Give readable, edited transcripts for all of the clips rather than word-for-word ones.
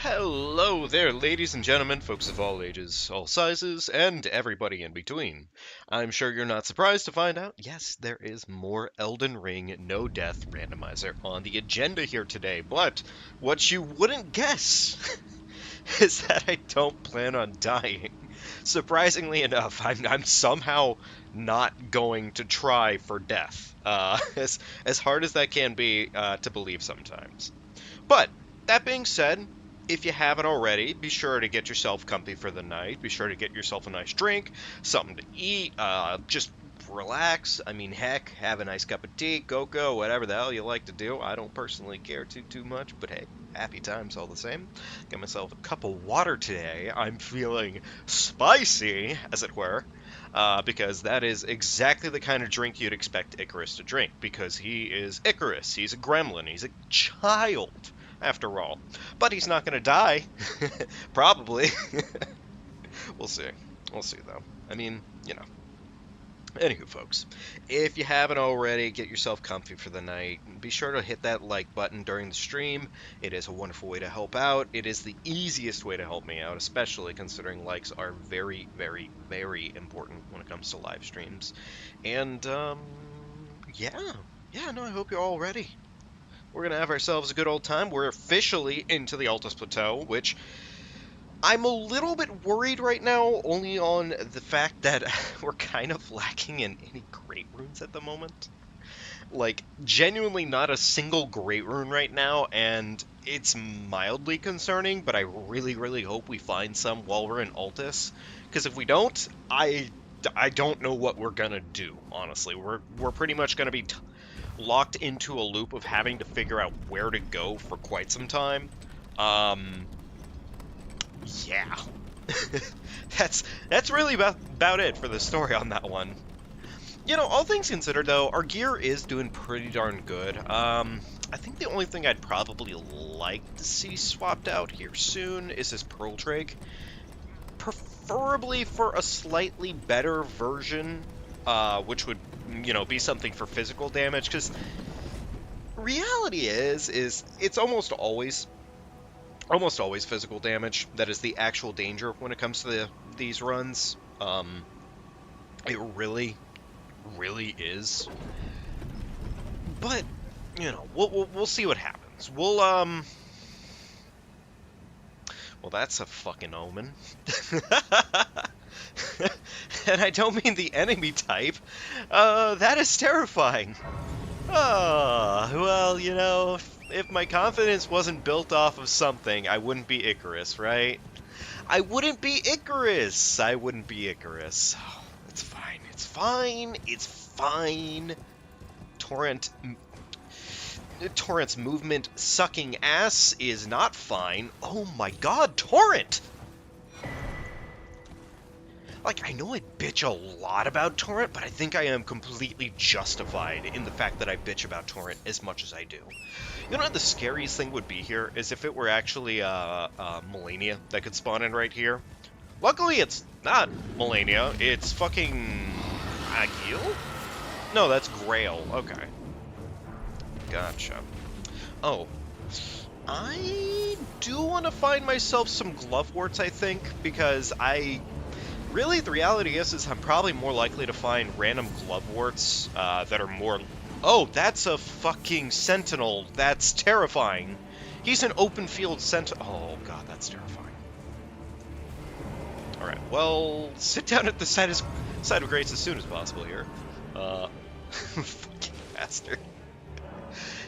Hello there, ladies and gentlemen, folks of all ages, all sizes, and everybody in between. I'm sure you're not surprised to find out, yes, there is more Elden Ring No Death Randomizer on the agenda here today, but what you wouldn't guess is that I don't plan on dying. Surprisingly enough, I'm somehow not going to try for death, as hard as that can be to believe sometimes. But that being said, if you haven't already, be sure to get yourself comfy for the night. Be sure to get yourself a nice drink, something to eat, just relax. I mean, heck, have a nice cup of tea, cocoa, whatever the hell you like to do. I don't personally care too much, but hey, happy times all the same. Got myself a cup of water today. I'm feeling spicy, as it were. Because that is exactly the kind of drink you'd expect Icarus to drink, because he is Icarus. He's a gremlin. He's a child, after all. But he's not going to die. Probably. We'll see. We'll see, though. I mean, you know. Anywho, folks, if you haven't already, get yourself comfy for the night. Be sure to hit that like button during the stream. It is a wonderful way to help out. It is the easiest way to help me out, especially considering likes are very important when it comes to live streams. And, yeah. Yeah, no, I hope you're all ready. We're going to have ourselves a good old time. We're officially into the Altus Plateau, which I'm a little bit worried right now, only on the fact that we're kind of lacking in any great runes at the moment. Like, genuinely not a single great rune right now, and it's mildly concerning, but I really hope we find some while we're in Altus. Because if we don't, I don't know what we're gonna do, honestly. We're pretty much gonna be locked into a loop of having to figure out where to go for quite some time. Yeah. That's really about it for the story on that one. You know, all things considered, though, our gear is doing pretty darn good. I think the only thing I'd probably like to see swapped out here soon is this Pearl Trig. Preferably for a slightly better version, which would, you know, be something for physical damage, because reality is it's almost always physical damage that is the actual danger when it comes to these runs. It really is. But you know, we'll see what happens. Well, that's a fucking omen. And I don't mean the enemy type. That is terrifying. Well, you know, if my confidence wasn't built off of something, I wouldn't be Icarus, right? I wouldn't be Icarus! I wouldn't be Icarus. Oh, it's fine. It's fine. It's fine. Torrent's movement sucking ass is not fine. Oh my god, Torrent! Like, I know I bitch a lot about Torrent, but I think I am completely justified in the fact that I bitch about Torrent as much as I do. You know what the scariest thing would be here? Is if it were actually Melania that could spawn in right here. Luckily, it's not Melania. It's fucking Agil? No, that's Grail. Okay. Gotcha. Oh. I do want to find myself some Gloveworts, I think, because really, the reality is I'm probably more likely to find random Gloveworts that are more... Oh, that's a fucking Sentinel. That's terrifying. He's an open field Sentinel. Oh, God, that's terrifying. Alright, well, sit down at the side of grace as soon as possible here. Fucking bastard.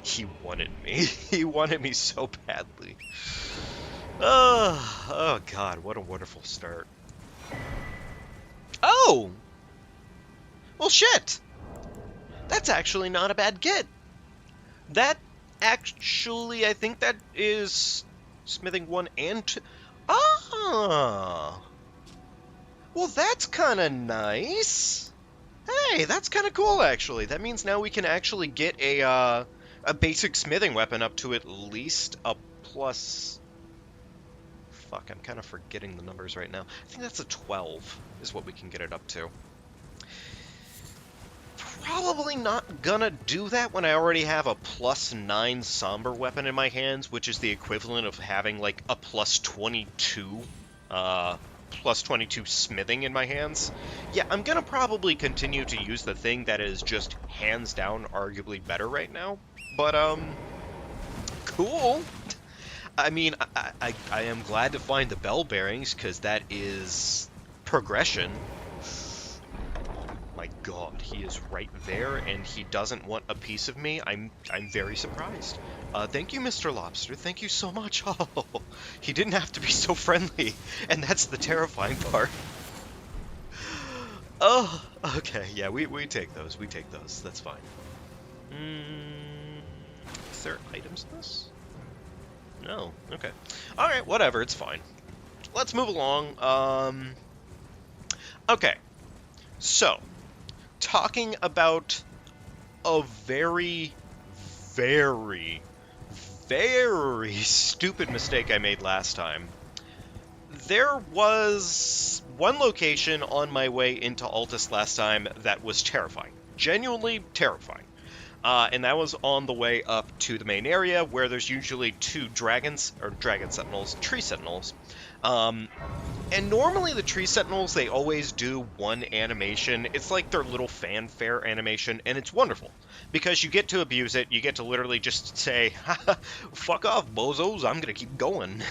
He wanted me. He wanted me so badly. Oh, God, what a wonderful start. Oh! Well, shit! That's actually not a bad get. That actually, I think that is smithing 1 and 2. Ah! Well, that's kind of nice. Hey, that's kind of cool, actually. That means now we can actually get a basic smithing weapon up to at least a plus... Fuck, I'm kind of forgetting the numbers right now. I think that's a 12 is what we can get it up to. probably not gonna do that when I already have a +9 somber weapon in my hands, which is the equivalent of having like a +22, +22 smithing in my hands. Yeah, I'm gonna probably continue to use the thing that is just hands down arguably better right now. But cool. I mean, I am glad to find the bell bearings because that is progression. My God, he is right there, and he doesn't want a piece of me. I'm very surprised. Thank you, Mr. Lobster. Thank you so much. Oh, he didn't have to be so friendly, and that's the terrifying part. Oh, okay, yeah, we take those. We take those. That's fine. Is there items in this? No. Okay. All right. Whatever. It's fine. Let's move along. Okay. So, talking about a very, very, very stupid mistake I made last time. There was one location on my way into Altus last time that was terrifying. Genuinely terrifying. And that was on the way up to the main area where there's usually two dragon sentinels, tree sentinels. And normally the tree sentinels, they always do one animation. It's like their little fanfare animation, and it's wonderful. Because you get to abuse it, you get to literally just say, fuck off, bozos, I'm gonna keep going.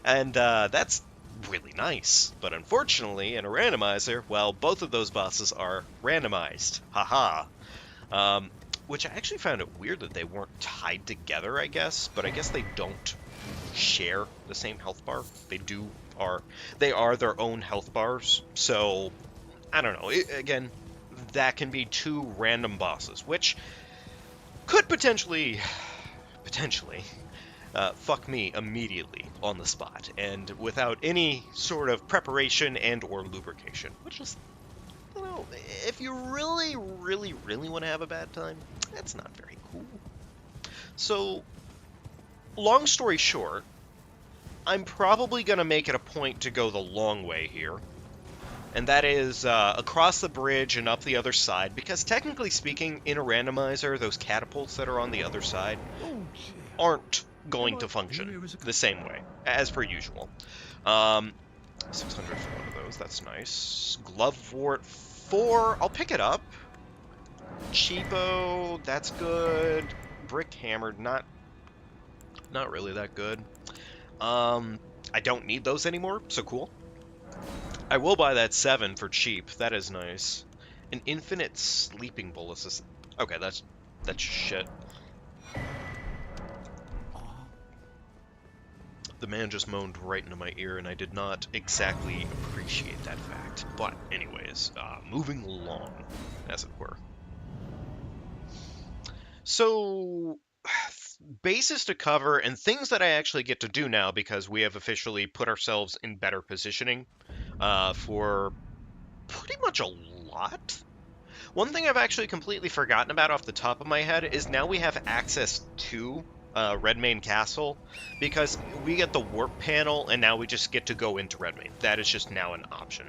And that's really nice. But unfortunately, in a randomizer, well, both of those bosses are randomized. Haha. Which I actually found it weird that they weren't tied together, I guess. But I guess they don't share the same health bar. They are their own health bars. So, I don't know. Again, that can be two random bosses, which could potentially, fuck me immediately on the spot, and without any sort of preparation and or lubrication, which is, you know, if you really, really, really want to have a bad time, that's not very cool. So, long story short, I'm probably going to make it a point to go the long way here. And that is across the bridge and up the other side, because technically speaking, in a randomizer, those catapults that are on the other side aren't going to function the same way, as per usual. 600 for one of those, that's nice. Glovewort 4, I'll pick it up. Cheapo, that's good. Brick hammered, not really that good. I don't need those anymore, so cool. I will buy that 7 for cheap. That is nice. An infinite sleeping bolus. Okay, that's shit. The man just moaned right into my ear, and I did not exactly appreciate that fact. But anyways, moving along, as it were. So, bases to cover and things that I actually get to do now because we have officially put ourselves in better positioning for pretty much a lot. One thing I've actually completely forgotten about off the top of my head is now we have access to Redmane Castle, because we get the warp panel and now we just get to go into Redmane. That is just now an option.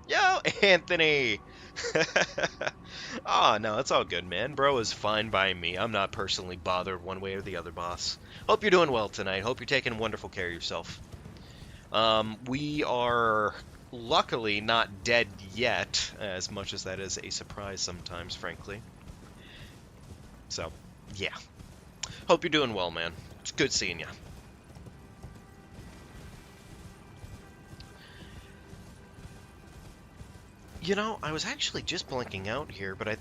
Yo, Anthony! Oh, no, it's all good, man. Bro is fine by me. I'm not personally bothered one way or the other, boss. Hope you're doing well tonight. Hope you're taking wonderful care of yourself. We are luckily not dead yet, as much as that is a surprise sometimes, frankly. So, yeah. Hope you're doing well, man. It's good seeing you. You know, I was actually just blanking out here, but I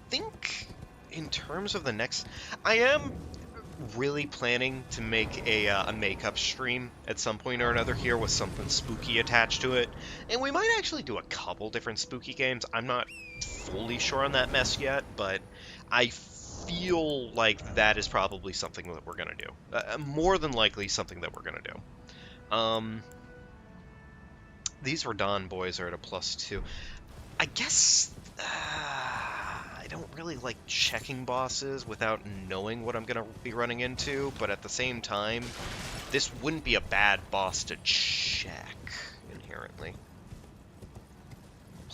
think in terms of the next, I am really planning to make a makeup stream at some point or another here with something spooky attached to it, and we might actually do a couple different spooky games. I'm not fully sure on that mess yet, but I feel like that is probably something that we're gonna do. More than likely something that we're gonna do. These Radon boys are at a +2. I guess I don't really like checking bosses without knowing what I'm going to be running into, but at the same time, this wouldn't be a bad boss to check, inherently.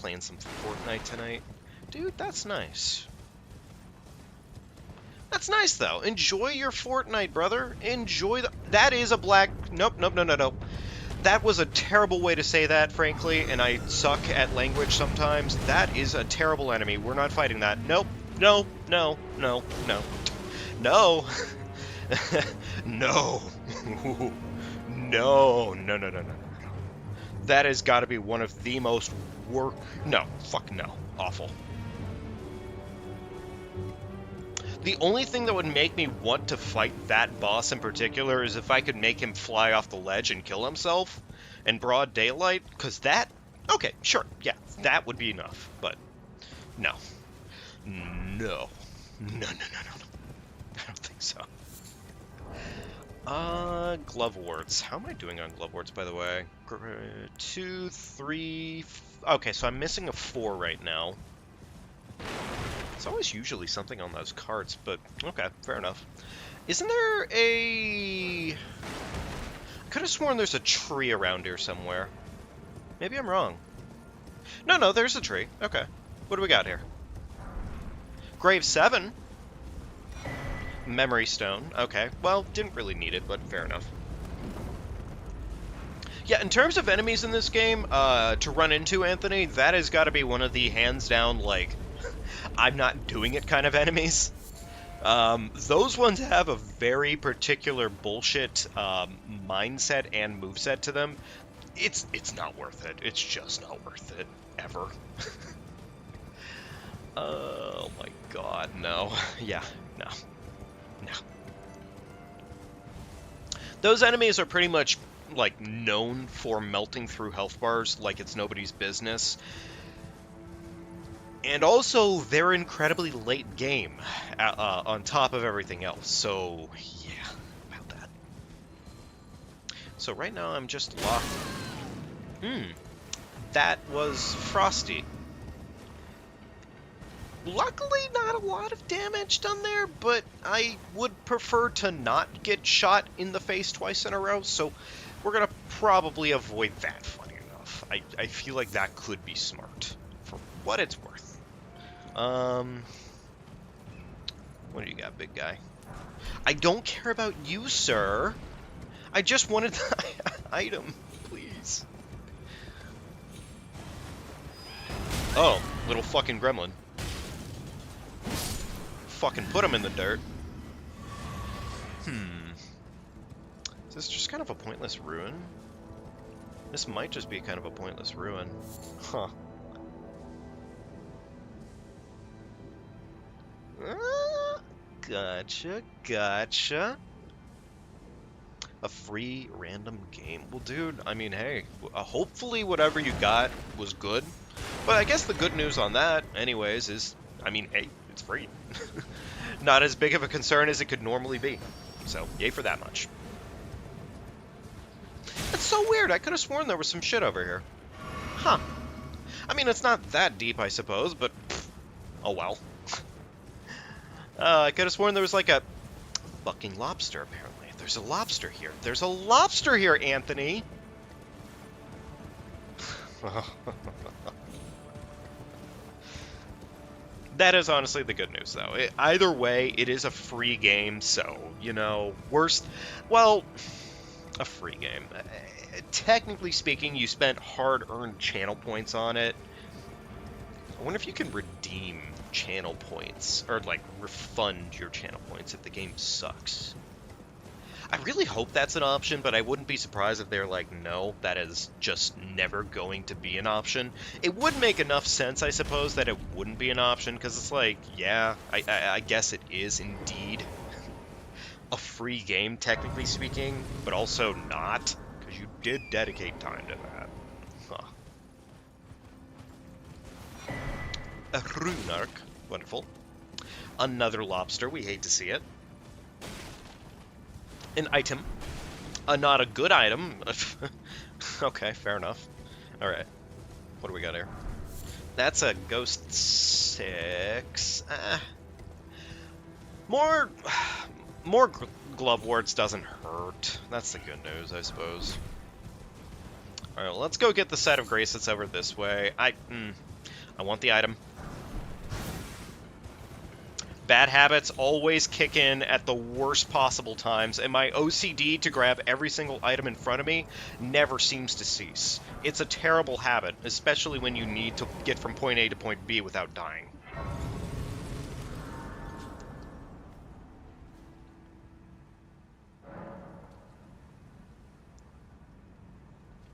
playing some Fortnite tonight. Dude, that's nice. That's nice, though. Enjoy your Fortnite, brother. Enjoy the... That is a black... Nope, nope, no, no, no. That was a terrible way to say that, frankly, and I suck at language sometimes. That is a terrible enemy. We're not fighting that. Nope. No, no, no, no. No. No. No, no, no, no, no, no. That has got to be one of the most No, fuck no. Awful. The only thing that would make me want to fight that boss in particular is if I could make him fly off the ledge and kill himself in broad daylight, because that... Okay, sure, yeah, that would be enough, but no. No. No, no, no, no, no. I don't think so. Glove wards. How am I doing on glove wards, by the way? 2, 3... Okay, so I'm missing a 4 right now. It's always usually something on those carts, but okay, fair enough. Isn't there a... I could have sworn there's a tree around here somewhere. Maybe I'm wrong. No, no, there's a tree. Okay. What do we got here? Grave 7. Memory stone. Okay. Well, didn't really need it, but fair enough. Yeah, in terms of enemies in this game, to run into, Anthony, that has got to be one of the hands-down, like, I'm not doing it kind of enemies. Those ones have a very particular bullshit mindset and moveset to them. It's not worth it. It's just not worth it. Ever. Oh my god, no. Yeah, no. No. Those enemies are pretty much, like, known for melting through health bars like it's nobody's business. And also, they're incredibly late game, on top of everything else, so, yeah, about that. So right now I'm just locked. That was Frosty. Luckily, not a lot of damage done there, but I would prefer to not get shot in the face twice in a row, so we're gonna probably avoid that, funny enough. I feel like that could be smart, for what it's worth. What do you got, big guy? I don't care about you, sir. I just wanted the item, please. Oh, little fucking gremlin. Fucking put him in the dirt. Is this just kind of a pointless ruin? This might just be kind of a pointless ruin. Huh. Gotcha, gotcha. A free random game. Well, dude, I mean, hey, hopefully whatever you got was good. But I guess the good news on that, anyways, is, I mean, hey, it's free. Not as big of a concern as it could normally be. So, yay for that much. That's so weird. I could have sworn there was some shit over here. Huh. I mean, it's not that deep, I suppose, but pff, oh well. I could have sworn there was like a fucking lobster, apparently. There's a lobster here. There's a lobster here, Anthony! That is honestly the good news, though. Either way, it is a free game, so, you know, worst... Well, a free game. Technically speaking, you spent hard-earned channel points on it. I wonder if you can redeem channel points, or, like, refund your channel points if the game sucks. I really hope that's an option, but I wouldn't be surprised if they're like, no, that is just never going to be an option. It would make enough sense, I suppose, that it wouldn't be an option, because it's like, yeah, I guess it is indeed a free game, technically speaking, but also not, because you did dedicate time to that. Huh. A Runark. Wonderful. Another lobster. We hate to see it. An item. Not a good item. Okay, fair enough. Alright. What do we got here? That's a Ghost 6. More glove wards doesn't hurt. That's the good news, I suppose. Alright, well, let's go get the set of grace that's over this way. I want the item. Bad habits always kick in at the worst possible times, and my OCD to grab every single item in front of me never seems to cease. It's a terrible habit, especially when you need to get from point A to point B without dying.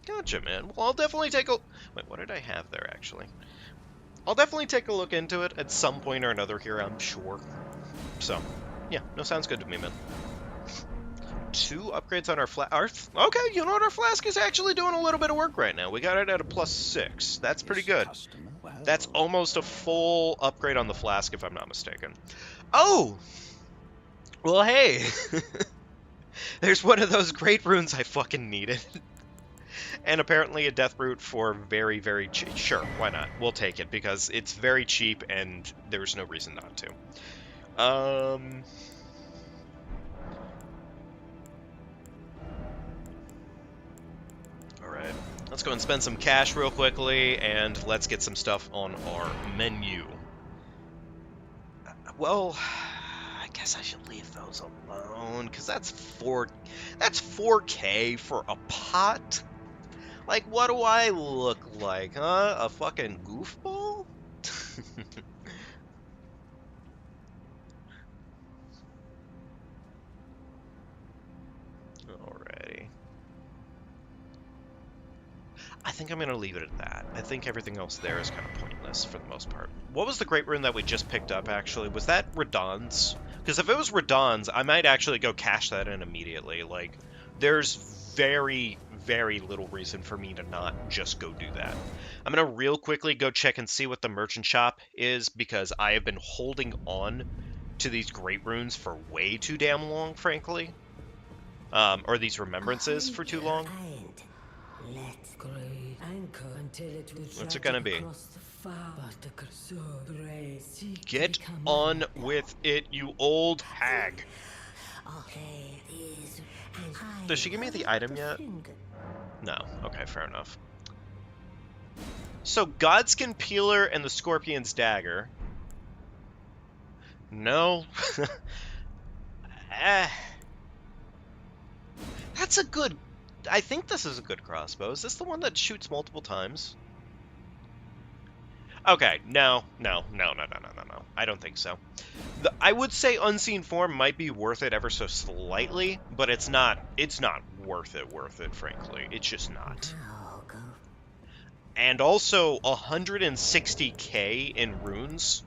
Gotcha, man. Well, I'll definitely take a... Wait, what did I have there, actually? I'll definitely take a look into it at some point or another here, I'm sure. So, yeah, no, sounds good to me, man. 2 upgrades on our okay, you know what? Our flask is actually doing a little bit of work right now. We got it at a +6. That's pretty good. That's almost a full upgrade on the flask, if I'm not mistaken. Oh! Well, hey! There's one of those great runes I fucking needed. And apparently a death root for very, very cheap. Sure, why not? We'll take it, because it's very cheap, and there's no reason not to. Alright, let's go and spend some cash real quickly, and let's get some stuff on our menu. Well, I guess I should leave those alone, because that's 4K for a pot? Like, what do I look like, huh? A fucking goofball? Alrighty. I think I'm going to leave it at that. I think everything else there is kind of pointless for the most part. What was the great rune that we just picked up, actually? Was that Radahn's? Because if it was Radahn's, I might actually go cash that in immediately. Like, there's very, very little reason for me to not just go do that. I'm going to real quickly go check and see what the merchant shop is, because I have been holding on to these great runes for way too damn long, frankly. Or these remembrances for too long. What's it gonna be? Get on with it, you old hag. Does she give me the item yet? No. Okay, fair enough. So, Godskin Peeler and the Scorpion's Dagger. No. That's a good... I think this is a good crossbow. Is this the one that shoots multiple times? Okay, no. I don't think so. I would say Unseen Form might be worth it ever so slightly, but it's not worth it, frankly. It's just not. And also, 160k in runes.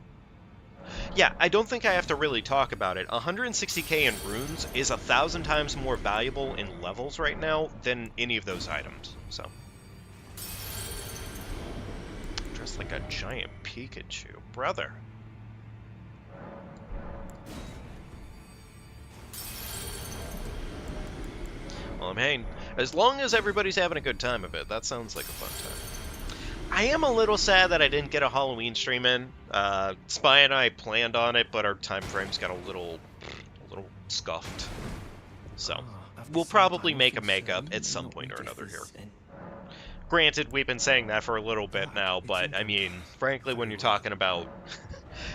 Yeah, I don't think I have to really talk about it. 160k in runes is 1,000 times more valuable in levels right now than any of those items, so. Dressed like a giant Pikachu. Brother. Well, I mean, as long as everybody's having a good time of it, that sounds like a fun time. I am a little sad that I didn't get a Halloween stream in. Spy and I planned on it, but our time frames got a little scuffed. So, we'll probably make a makeup at some point or another here. Granted, we've been saying that for a little bit now, but, I mean, frankly, when you're talking about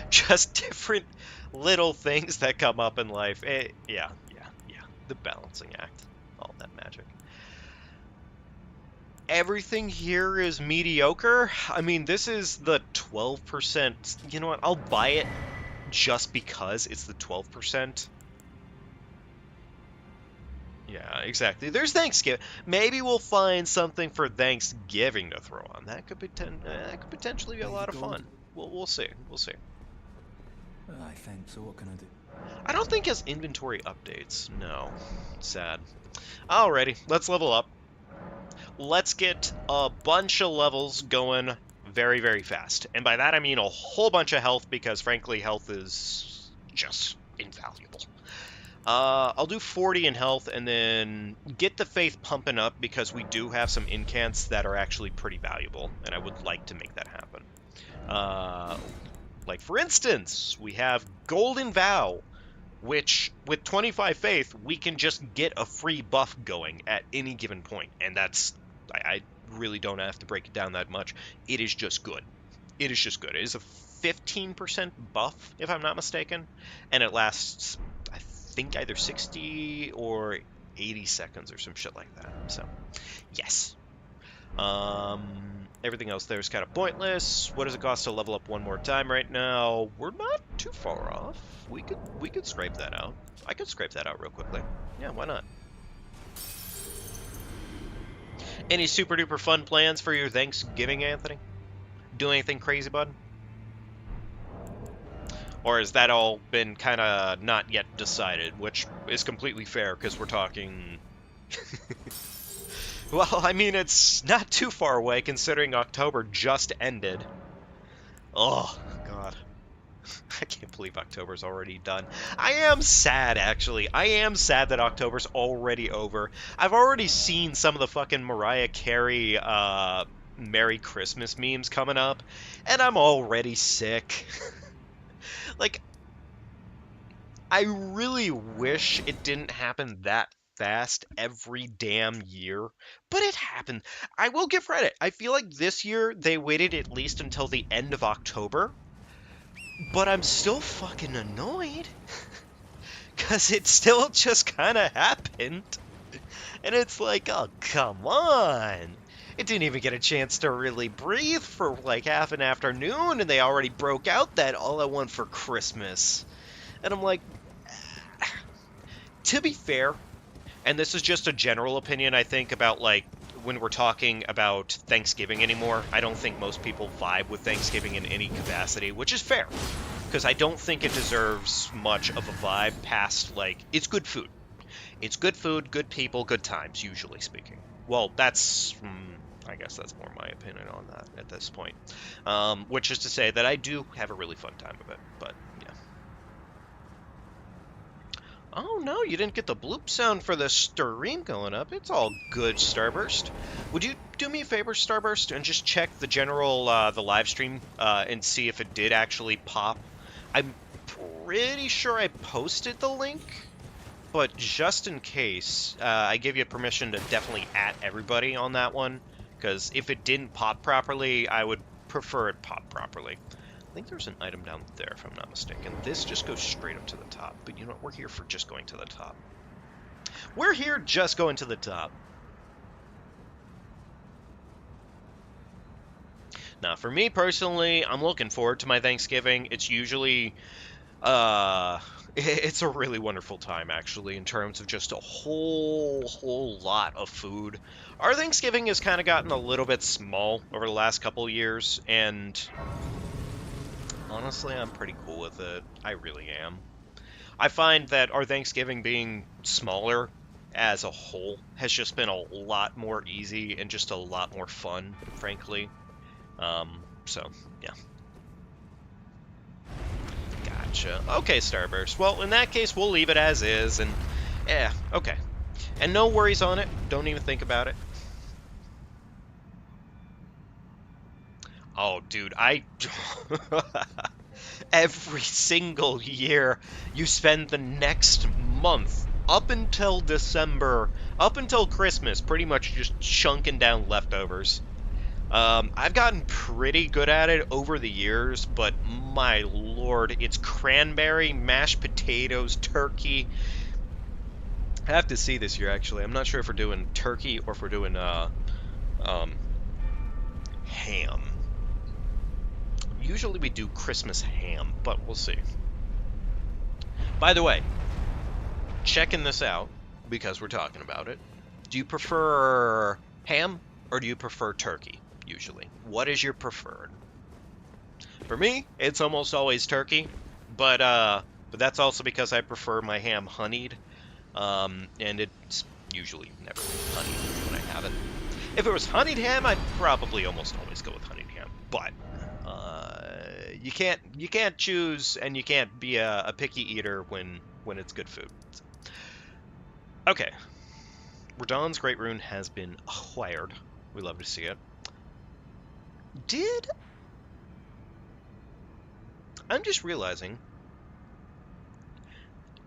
just different little things that come up in life, yeah. The balancing act. All that magic. Everything here is mediocre. I mean, this is the 12%. You know what? I'll buy it just because it's the 12%. Yeah, exactly. There's Thanksgiving. Maybe we'll find something for Thanksgiving to throw on. That could potentially be a lot of fun. We'll see. We'll see. I think so. What can I do? I don't think it has inventory updates. No. Sad. Alrighty, let's level up. Let's get a bunch of levels going very, very fast. And by that I mean a whole bunch of health, because frankly health is just invaluable. I'll do 40 in health and then get the faith pumping up, because we do have some incants that are actually pretty valuable, and I would like to make that happen. Like for instance, we have Golden Vow, which with 25 faith we can just get a free buff going at any given point, and that's, I really don't have to break it down that much. It is just good. It is just good. It is a 15% buff, if I'm not mistaken, and it lasts, I think, either 60 or 80 seconds or some shit like that. So, yes. Everything else there is kind of pointless. What does it cost to level up one more time right now? We're not too far off. We could scrape that out. I could scrape that out real quickly. Yeah, why not? Any super duper fun plans for your Thanksgiving, Anthony? Do anything crazy, bud? Or has that all been kind of not yet decided, which is completely fair because we're talking. Well, I mean, it's not too far away considering October just ended. Oh, God. I can't believe October's already done. I am sad, actually. I am sad that October's already over. I've already seen some of the fucking Mariah Carey, Merry Christmas memes coming up, and I'm already sick. Like, I really wish it didn't happen that fast every damn year, but it happened. I will give credit. I feel like this year they waited at least until the end of October, but I'm still fucking annoyed because it still just kind of happened. And it's like, oh, come on. It didn't even get a chance to really breathe for like half an afternoon, and they already broke out that All I Want for Christmas. And I'm like, to be fair, and this is just a general opinion, I think, about like when we're talking about Thanksgiving anymore. I don't think most people vibe with Thanksgiving in any capacity, which is fair, because I don't think it deserves much of a vibe past like it's good food. It's good food, good people, good times, usually speaking. Well, that's I guess that's more my opinion on that at this point. Which is to say that I do have a really fun time of it, but yeah. Oh no, you didn't get the bloop sound for the stream going up. It's all good, Starburst. Would you do me a favor, Starburst, and just check the general, the live stream, and see if it did actually pop? I'm pretty sure I posted the link, but just in case, I give you permission to definitely @ everybody on that one, because if it didn't pop properly, I would prefer it pop properly. I think there's an item down there, if I'm not mistaken. This just goes straight up to the top, but you know what? We're here for just going to the top. We're here just going to the top. Now, for me personally, I'm looking forward to my Thanksgiving. It's usually, it's a really wonderful time, actually, in terms of just a whole lot of food. Our Thanksgiving has kind of gotten a little bit small over the last couple of years, and honestly, I'm pretty cool with it. I really am. I find that our Thanksgiving being smaller as a whole has just been a lot more easy and just a lot more fun, frankly. So, yeah. Gotcha. Okay, Starburst. Well, in that case, we'll leave it as is, and yeah, okay. And no worries on it. Don't even think about it. Oh, dude, every single year, you spend the next month, up until December, up until Christmas, pretty much just chunking down leftovers. I've gotten pretty good at it over the years, but my lord, it's cranberry, mashed potatoes, turkey. I have to see this year, actually. I'm not sure if we're doing turkey or if we're doing, ham. Usually we do Christmas ham, but we'll see. By the way, checking this out, because we're talking about it, do you prefer ham or do you prefer turkey, usually? What is your preferred? For me, it's almost always turkey, but that's also because I prefer my ham honeyed, and it's usually never honeyed when I have it. If it was honeyed ham, I'd probably almost always go with honeyed ham, but you can't choose, and you can't be a picky eater when it's good food. So. Okay, Radahn's Great Rune has been acquired. We love to see it. I'm just realizing,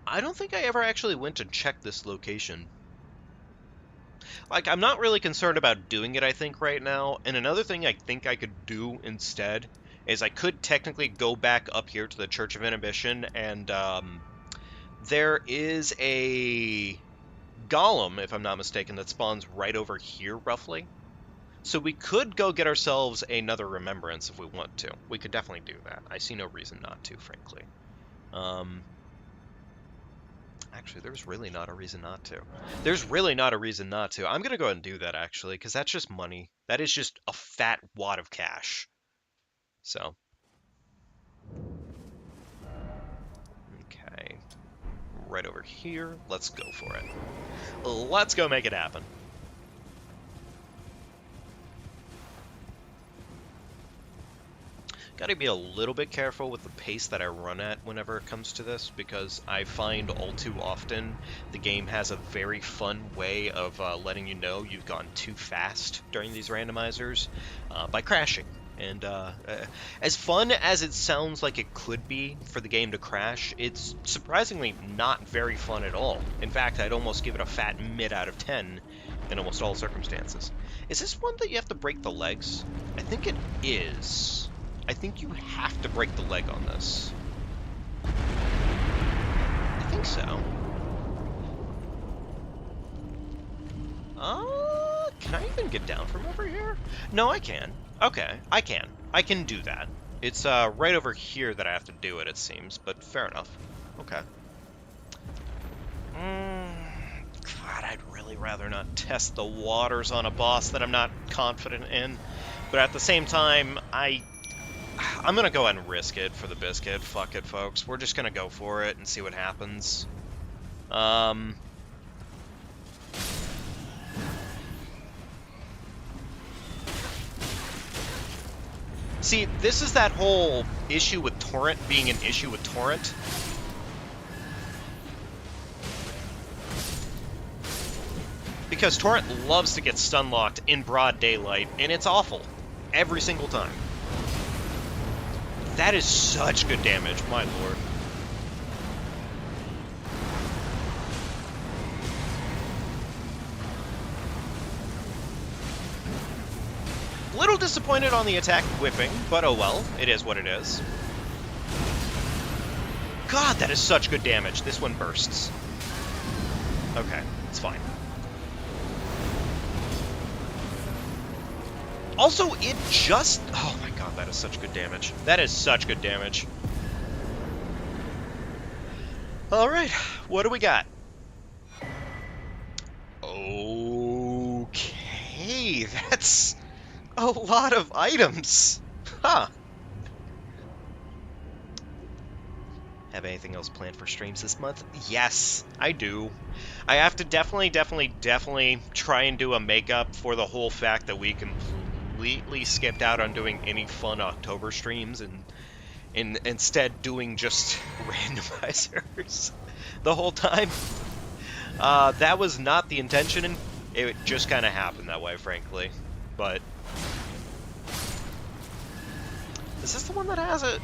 I don't think I ever actually went to check this location. Like, I'm not really concerned about doing it, I think, right now. And another thing I think I could do instead is I could technically go back up here to the Church of Inhibition, and there is a golem, if I'm not mistaken, that spawns right over here, roughly. So we could go get ourselves another remembrance if we want to. We could definitely do that. I see no reason not to, frankly. Actually, there's really not a reason not to. There's really not a reason not to. I'm going to go ahead and do that, actually, because that's just money. That is just a fat wad of cash. So, okay. Right over here. Let's go for it. Let's go make it happen. Gotta be a little bit careful with the pace that I run at whenever it comes to this, because I find all too often the game has a very fun way of letting you know you've gone too fast during these randomizers by crashing. And as fun as it sounds like it could be for the game to crash, it's surprisingly not very fun at all. In fact, I'd almost give it a fat mid out of 10 in almost all circumstances. Is this one that you have to break the legs? I think it is. I think you have to break the leg on this. I think so. Can I even get down from over here? No, I can. Okay, I can. I can do that. It's right over here that I have to do it, it seems, but fair enough. Okay. God, I'd really rather not test the waters on a boss that I'm not confident in. But at the same time, I'm gonna go ahead and risk it for the biscuit. Fuck it, folks. We're just gonna go for it and see what happens. See, this is that whole issue with Torrent being an issue with Torrent. Because Torrent loves to get stun locked in broad daylight, and it's awful. Every single time. That is such good damage, my lord. Little disappointed on the attack whipping, but oh well, it is what it is. God, that is such good damage. This one bursts. Okay, it's fine. Also, it just... Oh my god, that is such good damage. That is such good damage. Alright, what do we got? Okay, that's a lot of items. Huh. Have anything else planned for streams this month? Yes, I do. I have to definitely try and do a makeup for the whole fact that we completely skipped out on doing any fun October streams and instead doing just randomizers the whole time. That was not the intention, and it just kind of happened that way, frankly. But is this the one that has it?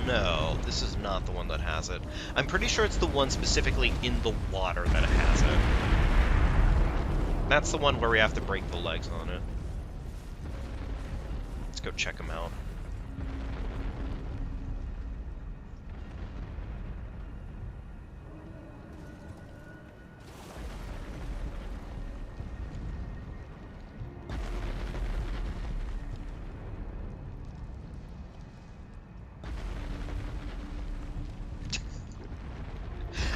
No, this is not the one that has it. I'm pretty sure it's the one specifically in the water that has it. That's the one where we have to break the legs on it. Let's go check them out.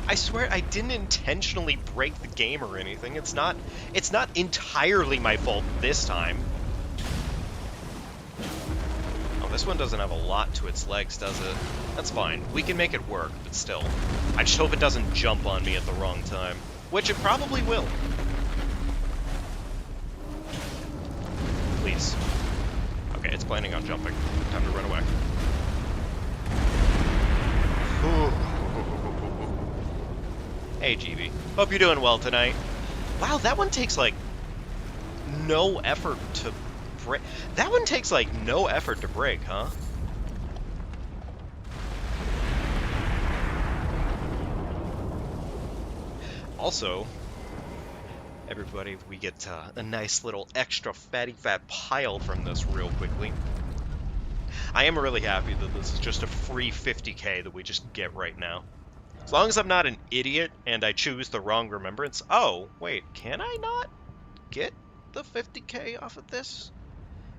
I swear I didn't intentionally break the game or anything. It's not entirely my fault this time. Oh, this one doesn't have a lot to its legs, does it? That's fine. We can make it work, but still. I just hope it doesn't jump on me at the wrong time. Which it probably will. Please. Okay, it's planning on jumping. Time to run away. Ooh. Hey, GB. Hope you're doing well tonight. Wow, that one takes, like, no effort to break. That one takes, like, no effort to break, huh? Also, Everybody, we get a nice little extra fatty fat pile from this real quickly. I am really happy that this is just a free 50k that we just get right now. As long as I'm not an idiot and I choose the wrong remembrance. Oh, wait, can I not get the 50k off of this?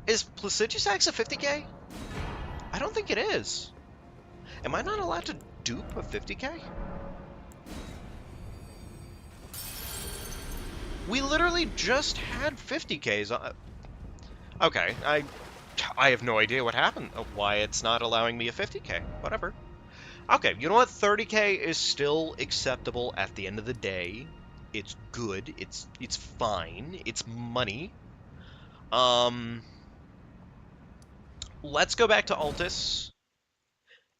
Is Placidusax a 50k? I don't think it is. Am I not allowed to dupe a 50k? We literally just had 50ks. Okay, I have no idea what happened, why it's not allowing me a 50k. Whatever. Okay, you know what? 30k is still acceptable at the end of the day. It's good. It's fine. It's money. Let's go back to Altus,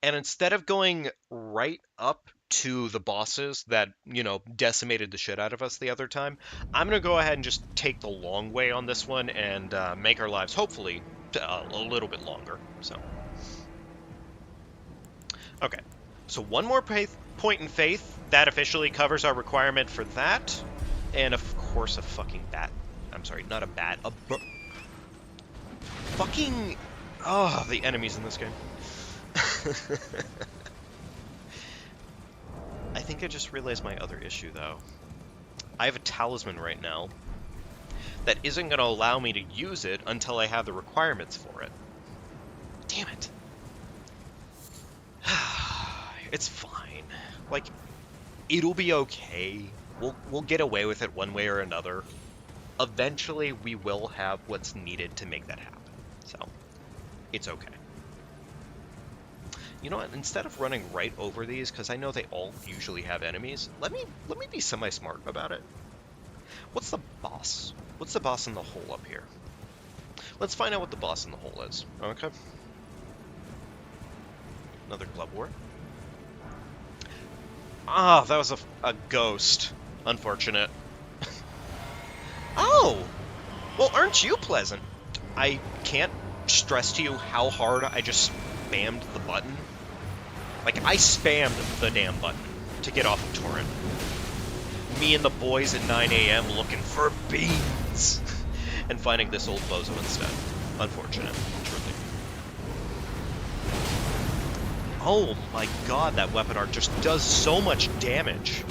and instead of going right up to the bosses that, decimated the shit out of us the other time, I'm gonna go ahead and just take the long way on this one and make our lives hopefully a little bit longer. So, okay. So one more point in faith. That officially covers our requirement for that. And of course a fucking bat. I'm sorry, not a bat. A fucking... Oh, the enemies in this game. I think I just realized my other issue, though. I have a talisman right now that isn't going to allow me to use it until I have the requirements for it. Damn it. It's fine. Like, it'll be okay. We'll get away with it one way or another. Eventually, we will have what's needed to make that happen. So, it's okay. You know what? Instead of running right over these, because I know they all usually have enemies, let me be semi-smart about it. What's the boss? What's the boss in the hole up here? Let's find out what the boss in the hole is. Okay. Another club war. Ah, that was a ghost. Unfortunate. Oh! Well, aren't you pleasant? I can't stress to you how hard I just spammed the button. Like, I spammed the damn button to get off of Torrent. Me and the boys at 9 a.m. looking for beans! And finding this old bozo instead. Unfortunate, truly. Oh my god, that weapon art just does so much damage.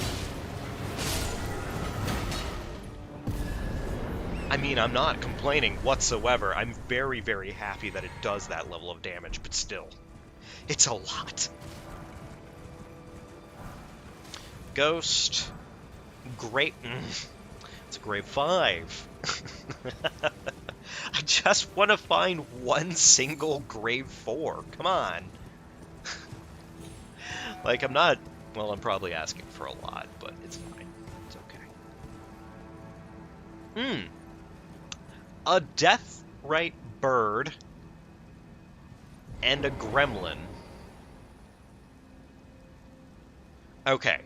I mean, I'm not complaining whatsoever. I'm very, very happy that it does that level of damage, but still, it's a lot. Ghost. Great. It's a grade 5. I just want to find one single grade 4. Come on. Like, I'm not... Well, I'm probably asking for a lot, but it's fine. It's okay. A death-right bird and a gremlin. Okay.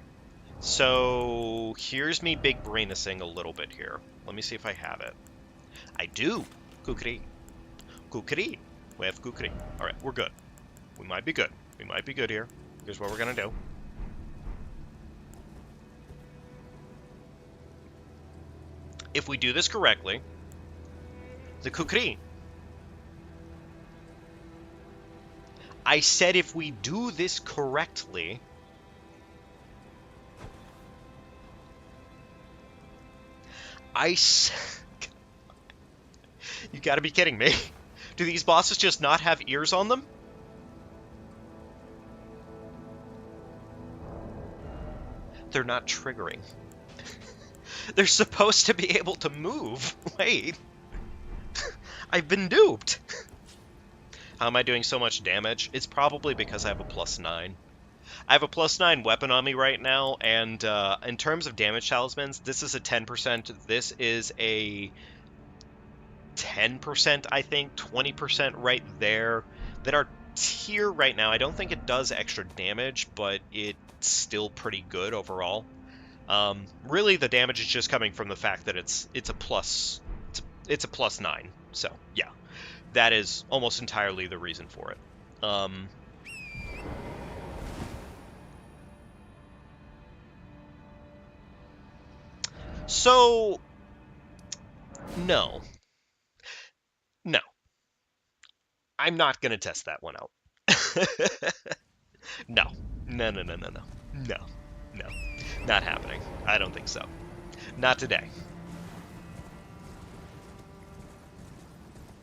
So, here's me big brainising a little bit here. Let me see if I have it. I do! Kukri. Kukri. We have Kukri. Alright, we're good. We might be good. We might be good here. Here's what we're gonna do. If we do this correctly, the Kukri. I said if we do this correctly, you gotta be kidding me. Do these bosses just not have ears on them? They're not triggering. They're supposed to be able to move. Wait. I've been duped. How am I doing so much damage? It's probably because I have a +9. I have a +9 weapon on me right now, and in terms of damage talismans, this is a 10%, this is a 10%, I think, 20% right there, that are tier right now. I don't think it does extra damage, but it's still pretty good overall. Really, the damage is just coming from the fact that it's a +9, so yeah, that is almost entirely the reason for it. So, No. No. I'm not gonna test that one out. No. No, no, no, no, no. No. No. Not happening. I don't think so. Not today.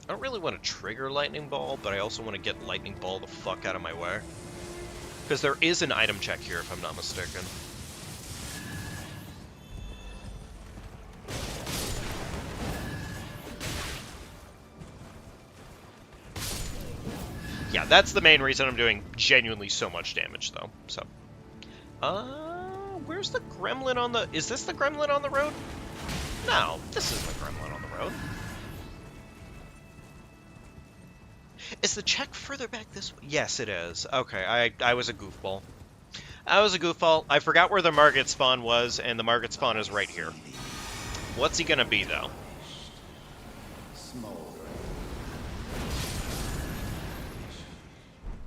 I don't really want to trigger Lightning Ball, but I also want to get Lightning Ball the fuck out of my way. Because there is an item check here, if I'm not mistaken. Yeah, that's the main reason I'm doing genuinely so much damage, though. So, where's the gremlin on the... Is this the gremlin on the road? No, this isn't the gremlin on the road. Is the check further back this way? Yes, it is. Okay, I was a goofball. I was a goofball. I forgot where the market spawn was, and the market spawn is right here. What's he gonna be, though?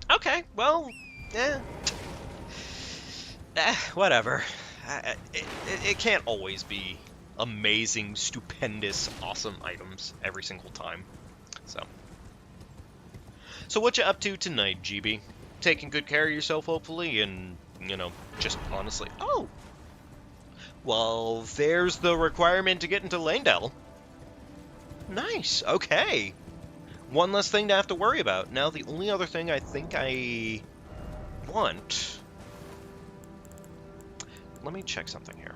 Okay, well, whatever. It can't always be amazing, stupendous, awesome items every single time. So what you up to tonight, GB? Taking good care of yourself, hopefully, and, you know, just honestly... Oh! Well, there's the requirement to get into Lanedale. Nice, okay. One less thing to have to worry about. Now, the only other thing I think I want... Let me check something here.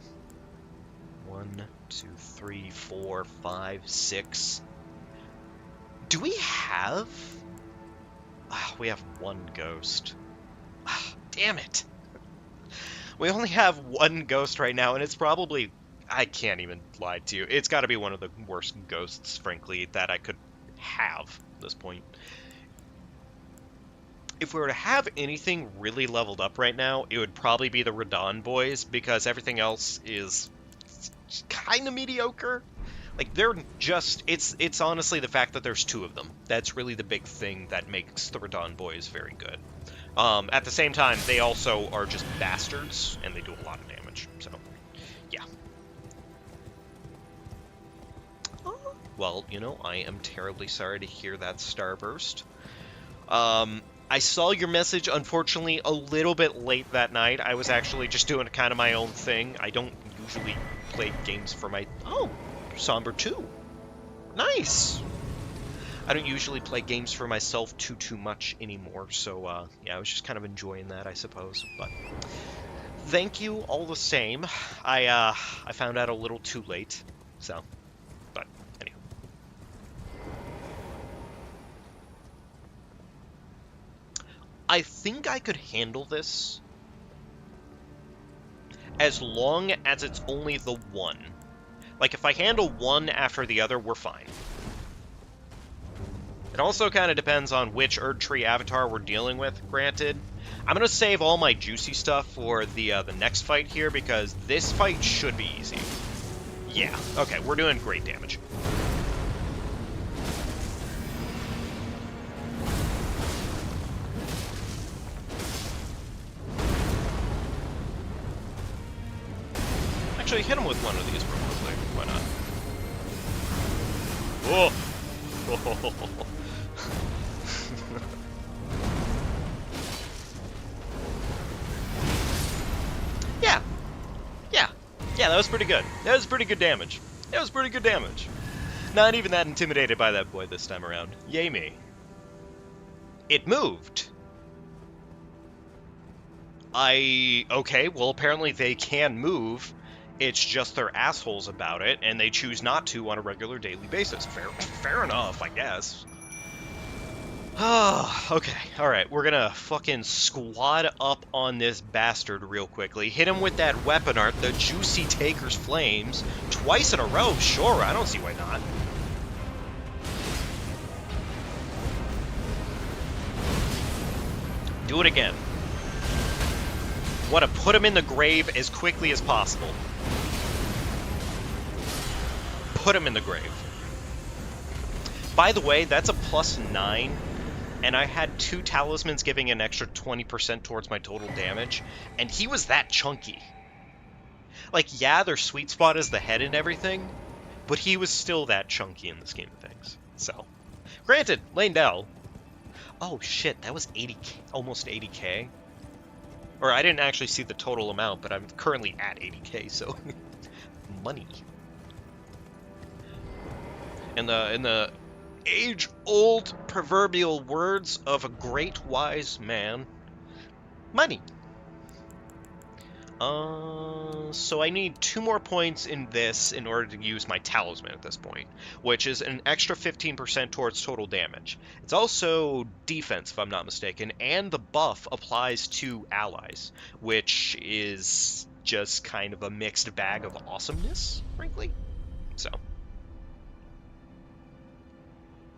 1, 2, 3, 4, 5, 6. Do we have... we have one ghost. Damn it. We only have one ghost right now, and it's probably... I can't even lie to you. It's got to be one of the worst ghosts, frankly, that I could have at this point. If we were to have anything really leveled up right now, it would probably be the Radon boys, because everything else is kind of mediocre. Like, they're just... It's honestly the fact that there's two of them. That's really the big thing that makes the Radon boys very good. At the same time, they also are just bastards, and they do a lot of damage, so, yeah. Well, you know, I am terribly sorry to hear that, Starburst. I saw your message, unfortunately, a little bit late that night. I was actually just doing kind of my own thing. I don't usually play games for my... Oh, Somber 2. Nice! I don't usually play games for myself too much anymore, so, yeah, I was just kind of enjoying that, I suppose, but... Thank you all the same. I found out a little too late, so... But, anyway. I think I could handle this as long as it's only the one. Like, if I handle one after the other, we're fine. It also kind of depends on which Erdtree avatar we're dealing with, granted. I'm going to save all my juicy stuff for the next fight here, because this fight should be easy. Yeah, okay, we're doing great damage. Actually, hit him with one of these real quickly. Why not? Whoa! Yeah, that was pretty good. That was pretty good damage. That was pretty good damage. Not even that intimidated by that boy this time around. Yay me. It moved. Okay, well, apparently they can move. It's just they're assholes about it, and they choose not to on a regular daily basis. Fair enough, I guess. Okay, alright, we're gonna fucking squad up on this bastard real quickly. Hit him with that weapon art, the Juicy Taker's Flames, twice in a row, sure, I don't see why not. Do it again. Want to put him in the grave as quickly as possible. Put him in the grave. By the way, that's a +9. And I had 2 talismans giving an extra 20% towards my total damage, and he was that chunky. Like, yeah, their sweet spot is the head and everything, but he was still that chunky in the scheme of things. So, granted, Landell. Oh shit, that was 80k, almost 80k. Or I didn't actually see the total amount, but I'm currently at 80k, so money. In the age-old proverbial words of a great wise man, money. So I need 2 more points in this in order to use my talisman at this point, which is an extra 15% towards total damage. It's also defense, if I'm not mistaken, and the buff applies to allies, which is just kind of a mixed bag of awesomeness, frankly. So,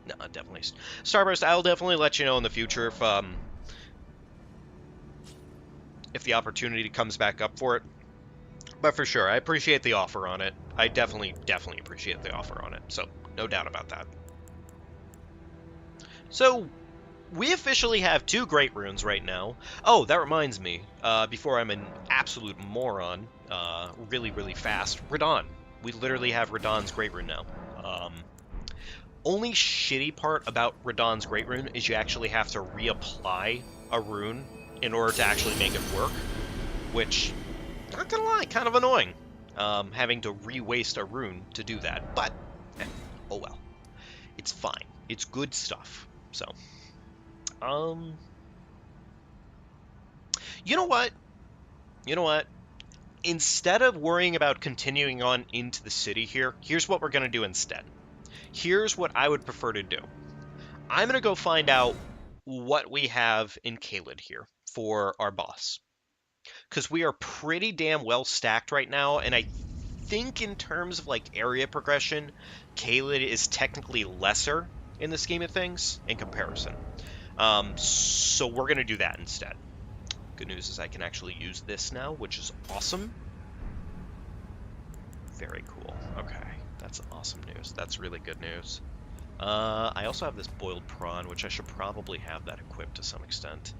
no, definitely. Starburst, I'll definitely let you know in the future if the opportunity comes back up for it. But for sure, I appreciate the offer on it. I definitely appreciate the offer on it. So, no doubt about that. So, we officially have 2 Great Runes right now. Oh, that reminds me, before I'm an absolute moron, really fast, Radon. We literally have Radon's Great Rune now. Only shitty part about Radon's Great Rune is you actually have to reapply a rune in order to actually make it work, which, not gonna lie, kind of annoying, having to re-waste a rune to do that, but, oh well. It's fine. It's good stuff, so. You know what? You know what? Instead of worrying about continuing on into the city here, here's what we're gonna do instead. Here's what I would prefer to do. I'm gonna go find out what we have in Caelid here for our boss. Because we are pretty damn well stacked right now, and I think in terms of like area progression, Caelid is technically lesser in the scheme of things in comparison. So we're gonna do that instead. Good news is I can actually use this now, which is awesome. Very cool. Okay, that's awesome news. That's really good news. I also have this boiled prawn, which I should probably have that equipped to some extent.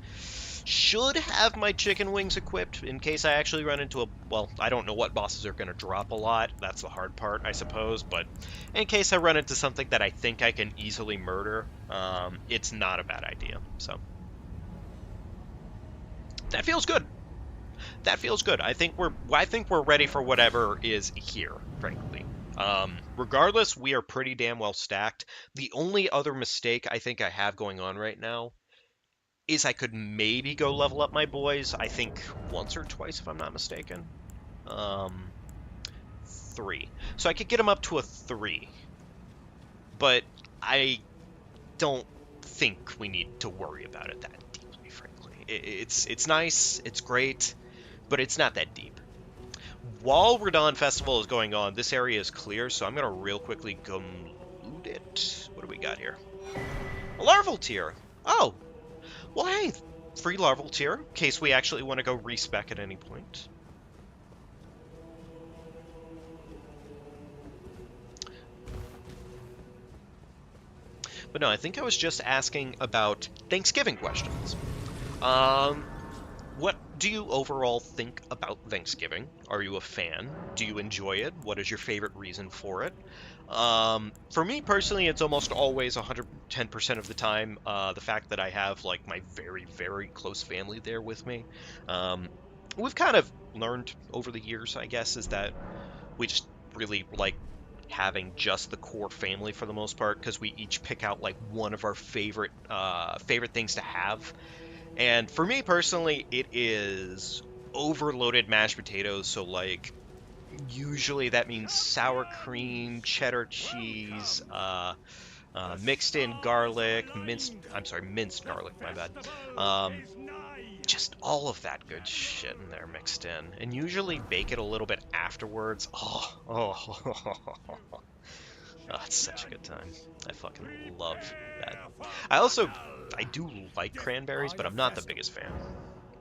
Should have my chicken wings equipped in case I actually run into a... Well, I don't know what bosses are going to drop a lot. That's the hard part, I suppose. But in case I run into something that I think I can easily murder, it's not a bad idea. So that feels good. That feels good. I think we're ready for whatever is here, frankly. Regardless, we are pretty damn well stacked. The only other mistake I think I have going on right now is I could maybe go level up my boys, I think once or twice if I'm not mistaken. 3. So I could get them up to a 3. But I don't think we need to worry about it that deeply, frankly. It's nice, it's great, but it's not that deep. While Radon Festival is going on, this area is clear, so I'm going to real quickly go loot it. What do we got here? A larval tier. Oh, well, hey, free larval tier, in case we actually want to go respec at any point. But no, I think I was just asking about Thanksgiving questions. What do you overall think about Thanksgiving? Are you a fan? Do you enjoy it? What is your favorite reason for it? For me personally, it's almost always 110% of the time the fact that I have like my very close family there with me. We've kind of learned over the years, I guess, is that we just really like having just the core family for the most part because we each pick out like one of our favorite things to have. And for me personally, it is overloaded mashed potatoes. So like, usually that means sour cream, cheddar cheese, mixed in garlic, minced garlic, my bad. Just all of that good shit in there mixed in. And usually bake it a little bit afterwards. Oh, it's such a good time. I fucking love that. I do like cranberries, but I'm not the biggest fan.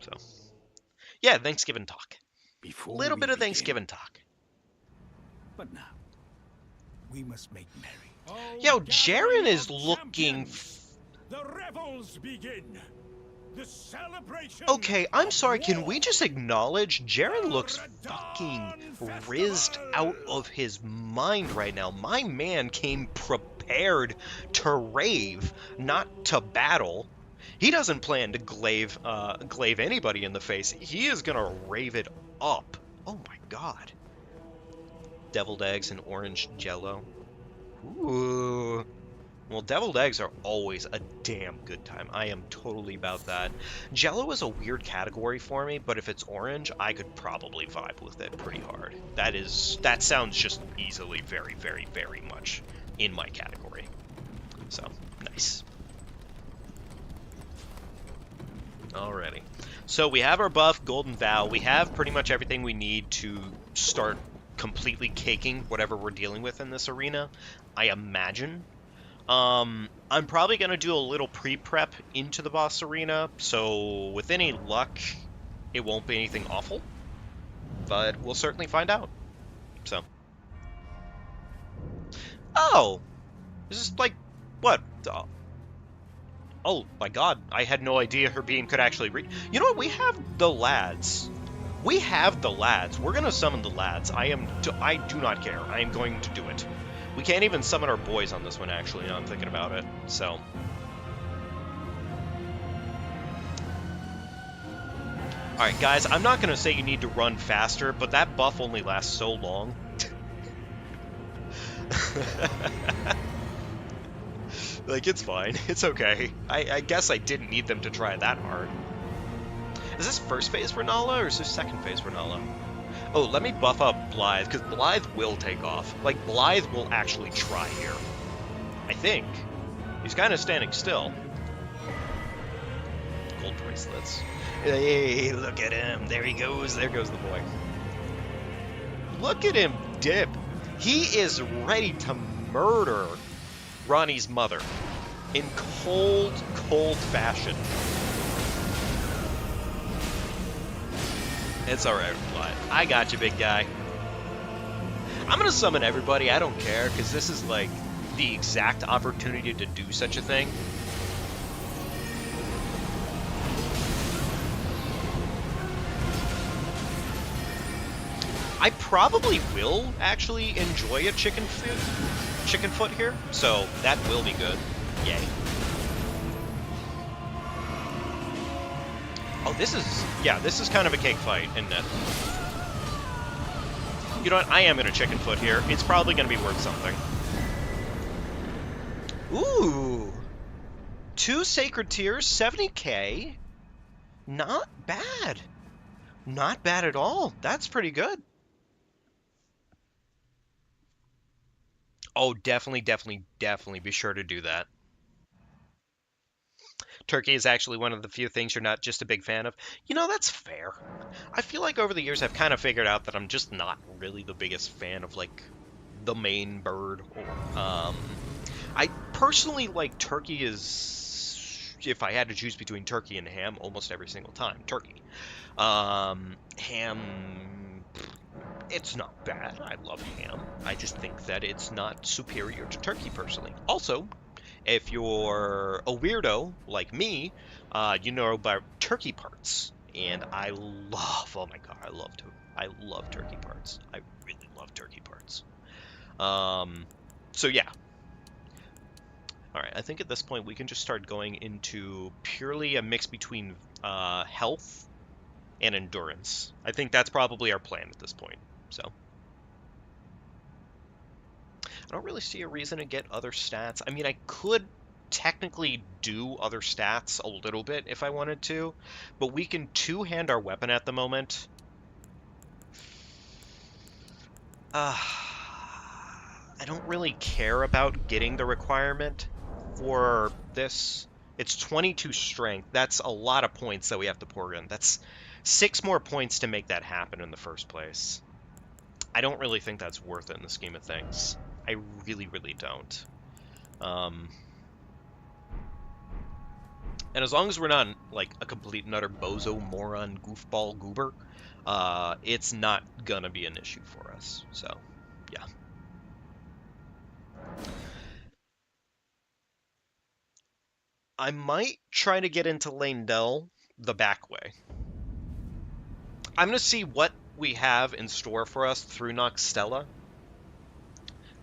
So, yeah, Thanksgiving talk. A little bit of Thanksgiving talk. But now, we must make merry. Yo, Jaren is looking... The revels begin. The celebration Okay, I'm of sorry, can we war. just acknowledge Jaren The looks fucking Radon rizzed out Festival. of his mind right now. My man came prepared to rave, not to battle. He doesn't plan to glaive anybody in the face. He is gonna rave it up. Oh my god. Deviled eggs and orange jello. Ooh. Well, deviled eggs are always a damn good time. I am totally about that. Jello is a weird category for me, but if it's orange, I could probably vibe with it pretty hard. That sounds just easily very, very, very much in my category. So, nice. Alrighty. So we have our buff, Golden Vow. We have pretty much everything we need to start completely caking whatever we're dealing with in this arena, I imagine. I'm probably going to do a little pre-prep into the boss arena, so with any luck, it won't be anything awful, but we'll certainly find out. So, oh, this is like, what? Oh my god, I had no idea her beam could actually reach. You know what? We have the lads. We have the lads. We're going to summon the lads. I do not care. I am going to do it. We can't even summon our boys on this one, actually, now I'm thinking about it, so. Alright, guys, I'm not going to say you need to run faster, but that buff only lasts so long. Like, it's fine. It's okay. I guess I didn't need them to try that hard. Is this first phase for Nala, or is this second phase for Nala? Oh, let me buff up Blythe, because Blythe will take off. Like, Blythe will actually try here. I think. He's kind of standing still. Gold bracelets. Hey, look at him. There he goes. There goes the boy. Look at him dip. He is ready to murder Ronnie's mother in cold, cold fashion. It's alright, Blythe. I got you, big guy. I'm gonna summon everybody. I don't care, because this is like the exact opportunity to do such a thing. I probably will actually enjoy a chicken foot here, so that will be good. Yay. Oh, this is kind of a cake fight, isn't it? You know what? I am gonna chicken foot here. It's probably gonna be worth something. Ooh. 2 Sacred Tears, 70k. Not bad. Not bad at all. That's pretty good. Oh, definitely, definitely, definitely be sure to do that. Turkey is actually one of the few things you're not just a big fan of. You know, that's fair. I feel like over the years I've kind of figured out that I'm just not really the biggest fan of, like, the main bird. I personally like turkey is, if I had to choose between turkey and ham, almost every single time, turkey. Ham, it's not bad. I love ham. I just think that it's not superior to turkey personally. Also, if you're a weirdo like me, you know about turkey parts, and I love. Oh my god, I love turkey parts. I really love turkey parts. Um, so yeah. All right, I think at this point we can just start going into purely a mix between health and endurance. I think that's probably our plan at this point. So I don't really see a reason to get other stats. I mean, I could technically do other stats a little bit if I wanted to, but we can two-hand our weapon at the moment. I don't really care about getting the requirement for this. It's 22 strength. That's a lot of points that we have to pour in. That's 6 more points to make that happen in the first place. I don't really think that's worth it in the scheme of things. I really, really don't. Um, and as long as we're not like a complete and utter bozo, moron, goofball, goober, it's not gonna be an issue for us. So, yeah. I might try to get into Lanedell the back way. I'm going to see what we have in store for us through Noxtella.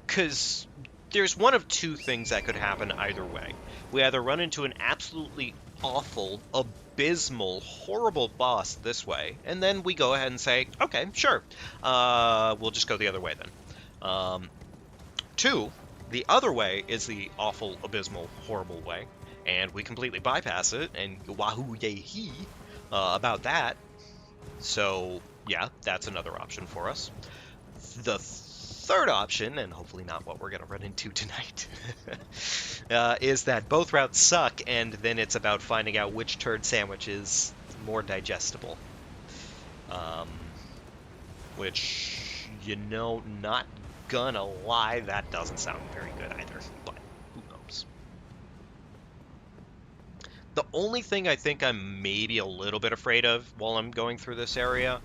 Because there's one of two things that could happen either way. We either run into an absolutely awful, abysmal, horrible boss this way, and then we go ahead and say, okay, sure, we'll just go the other way then. Two, the other way is the awful, abysmal, horrible way, and we completely bypass it, and wahoo yay hee about that. So, yeah, that's another option for us. The third option, and hopefully not what we're going to run into tonight, is that both routes suck, and then it's about finding out which turd sandwich is more digestible. Which, not gonna lie, that doesn't sound very good either, but who knows. The only thing I think I'm maybe a little bit afraid of while I'm going through this area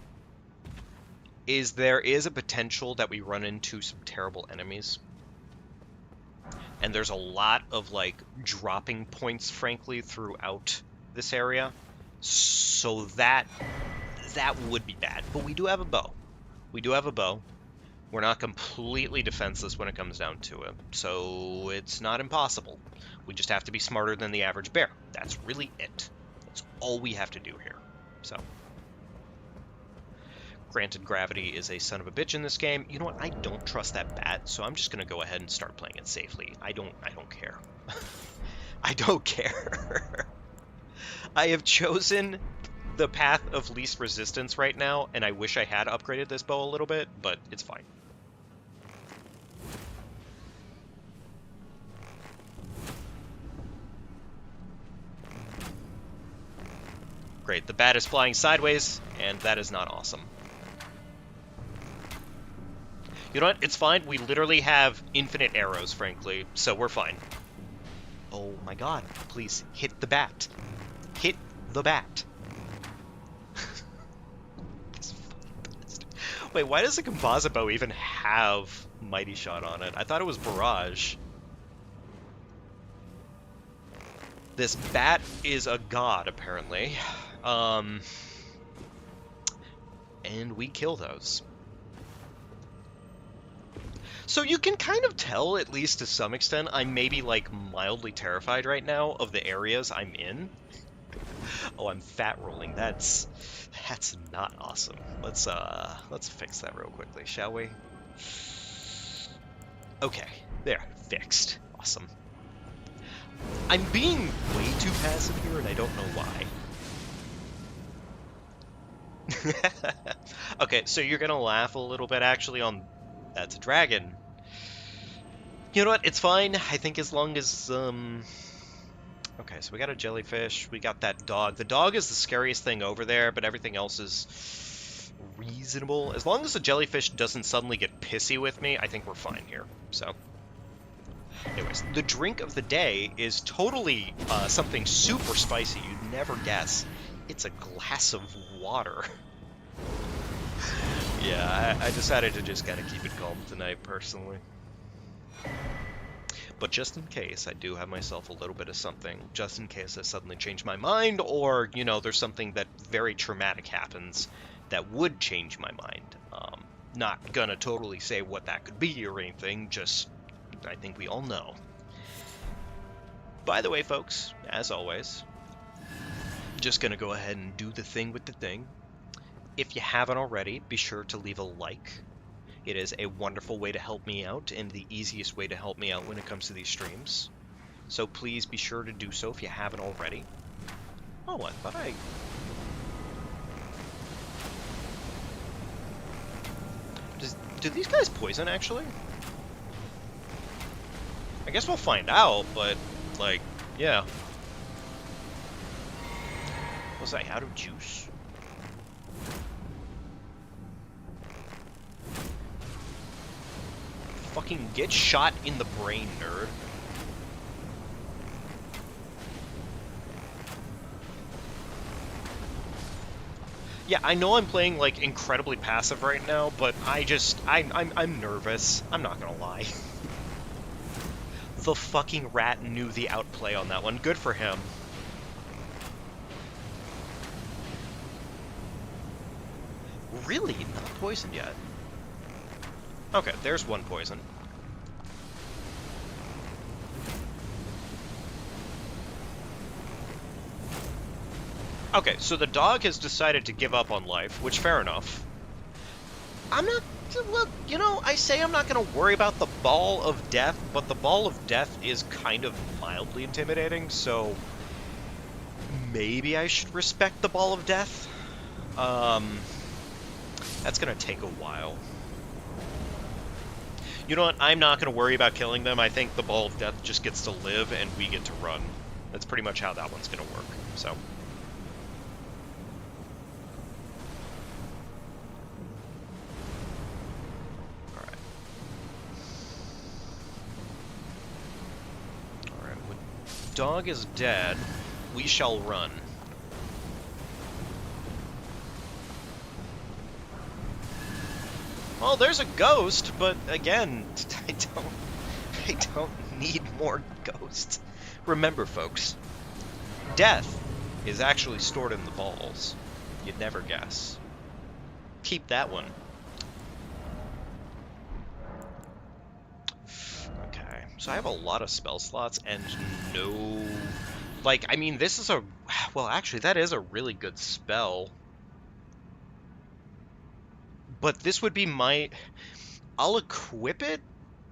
is there is a potential that we run into some terrible enemies. And there's a lot of, like, dropping points, frankly, throughout this area. So that would be bad. But we do have a bow. We do have a bow. We're not completely defenseless when it comes down to it. So it's not impossible. We just have to be smarter than the average bear. That's really it. That's all we have to do here. So... Granted, gravity is a son of a bitch in this game. You know what? I don't trust that bat, so I'm just gonna go ahead and start playing it safely. I don't care. I don't care. I have chosen the path of least resistance right now, and I wish I had upgraded this bow a little bit, but it's fine. Great, the bat is flying sideways, and that is not awesome. You know what? It's fine. We literally have infinite arrows, frankly, so we're fine. Oh my god. Please, hit the bat. Hit the bat. Wait, why does the composite bow even have Mighty Shot on it? I thought it was Barrage. This bat is a god, apparently. And we kill those. So you can kind of tell, at least to some extent, I'm maybe, like, mildly terrified right now of the areas I'm in. Oh, I'm fat rolling. That's not awesome. Let's fix that real quickly, shall we? Okay, there, fixed. Awesome. I'm being way too passive here, and I don't know why. Okay, so you're gonna laugh a little bit, actually, on... That's a dragon. You know what? It's fine. I think as long as, Okay, so we got a jellyfish. We got that dog. The dog is the scariest thing over there, but everything else is reasonable. As long as the jellyfish doesn't suddenly get pissy with me, I think we're fine here. So, anyways, the drink of the day is totally something super spicy. You'd never guess. It's a glass of water. Yeah, I decided to just kind of keep it calm tonight, personally. But just in case, I do have myself a little bit of something, just in case I suddenly change my mind, or, you know, there's something that very traumatic happens that would change my mind. Not gonna totally say what that could be or anything, just, I think we all know. By the way, folks, as always, just gonna go ahead and do the thing with the thing. If you haven't already, be sure to leave a like. It is a wonderful way to help me out, and the easiest way to help me out when it comes to these streams. So please be sure to do so if you haven't already. Oh, I thought I... Do these guys poison, actually? I guess we'll find out, but, like, yeah. Was I out of juice? Fucking get shot in the brain, nerd. Yeah, I know I'm playing, like, incredibly passive right now, but I'm nervous. I'm not gonna lie. The fucking rat knew the outplay on that one. Good for him. Really? Not poisoned yet. Okay, there's one poison. Okay, so the dog has decided to give up on life, which, fair enough. I'm not... Look, you know, I say I'm not going to worry about the Ball of Death, but the Ball of Death is kind of mildly intimidating, so... maybe I should respect the Ball of Death? That's going to take a while. You know what? I'm not going to worry about killing them. I think the Ball of Death just gets to live, and we get to run. That's pretty much how that one's going to work, so... Dog is dead. We shall run. Well, there's a ghost, but again, I don't need more ghosts. Remember, folks, death is actually stored in the balls. You'd never guess. Keep that one. So I have a lot of spell slots and no... Like, I mean, this is a... Well, actually, that is a really good spell. But this would be my... I'll equip it,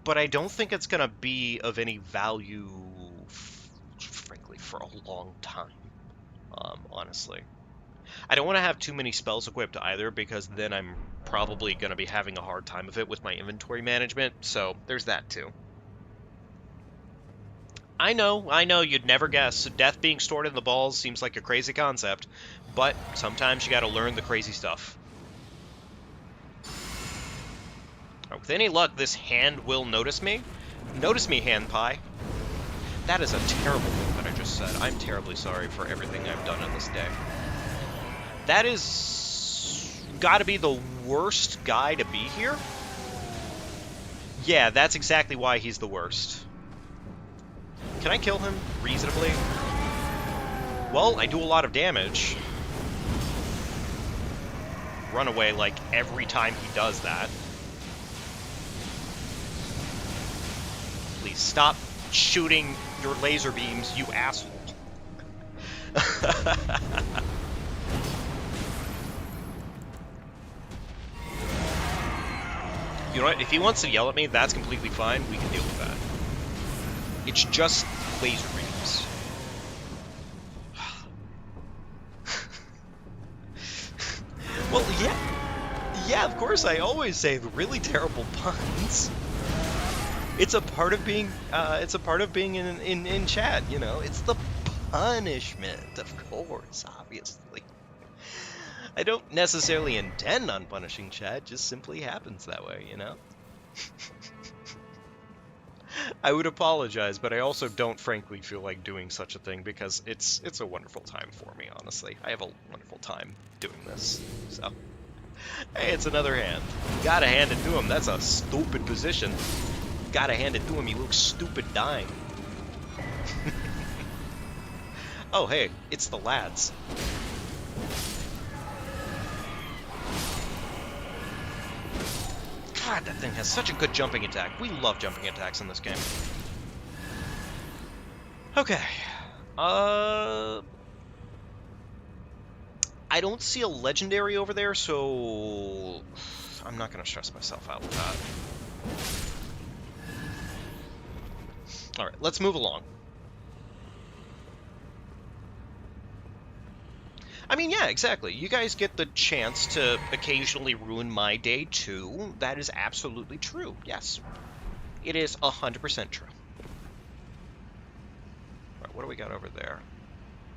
but I don't think it's going to be of any value, frankly, for a long time, honestly. I don't want to have too many spells equipped either, because then I'm probably going to be having a hard time of it with my inventory management, so there's that too. I know, you'd never guess. Death being stored in the balls seems like a crazy concept, but sometimes you gotta learn the crazy stuff. With any luck, this hand will notice me. Notice me, hand pie. That is a terrible thing that I just said. I'm terribly sorry for everything I've done on this day. That is... gotta be the worst guy to be here? Yeah, that's exactly why he's the worst. Can I kill him reasonably? Well, I do a lot of damage. Run away like every time he does that. Please stop shooting your laser beams, you asshole. You know what? If he wants to yell at me, that's completely fine. We can deal with that. It's just laser beams. Well, yeah, of course. I always say the really terrible puns. It's a part of being. It's a part of being in chat. You know, it's the punishment, of course. Obviously, I don't necessarily intend on punishing chat. It just simply happens that way. You know. I would apologize, but I also don't frankly feel like doing such a thing because it's a wonderful time for me, honestly. I have a wonderful time doing this, so... Hey, it's another hand. Gotta hand it to him. That's a stupid position. Gotta hand it to him. He looks stupid dying. Oh, hey, it's the lads. God, that thing has such a good jumping attack. We love jumping attacks in this game. Okay. I don't see a legendary over there, so I'm not going to stress myself out with that. Alright, let's move along. I mean, yeah, exactly. You guys get the chance to occasionally ruin my day, too. That is absolutely true. Yes. It is 100% true. Right, what do we got over there?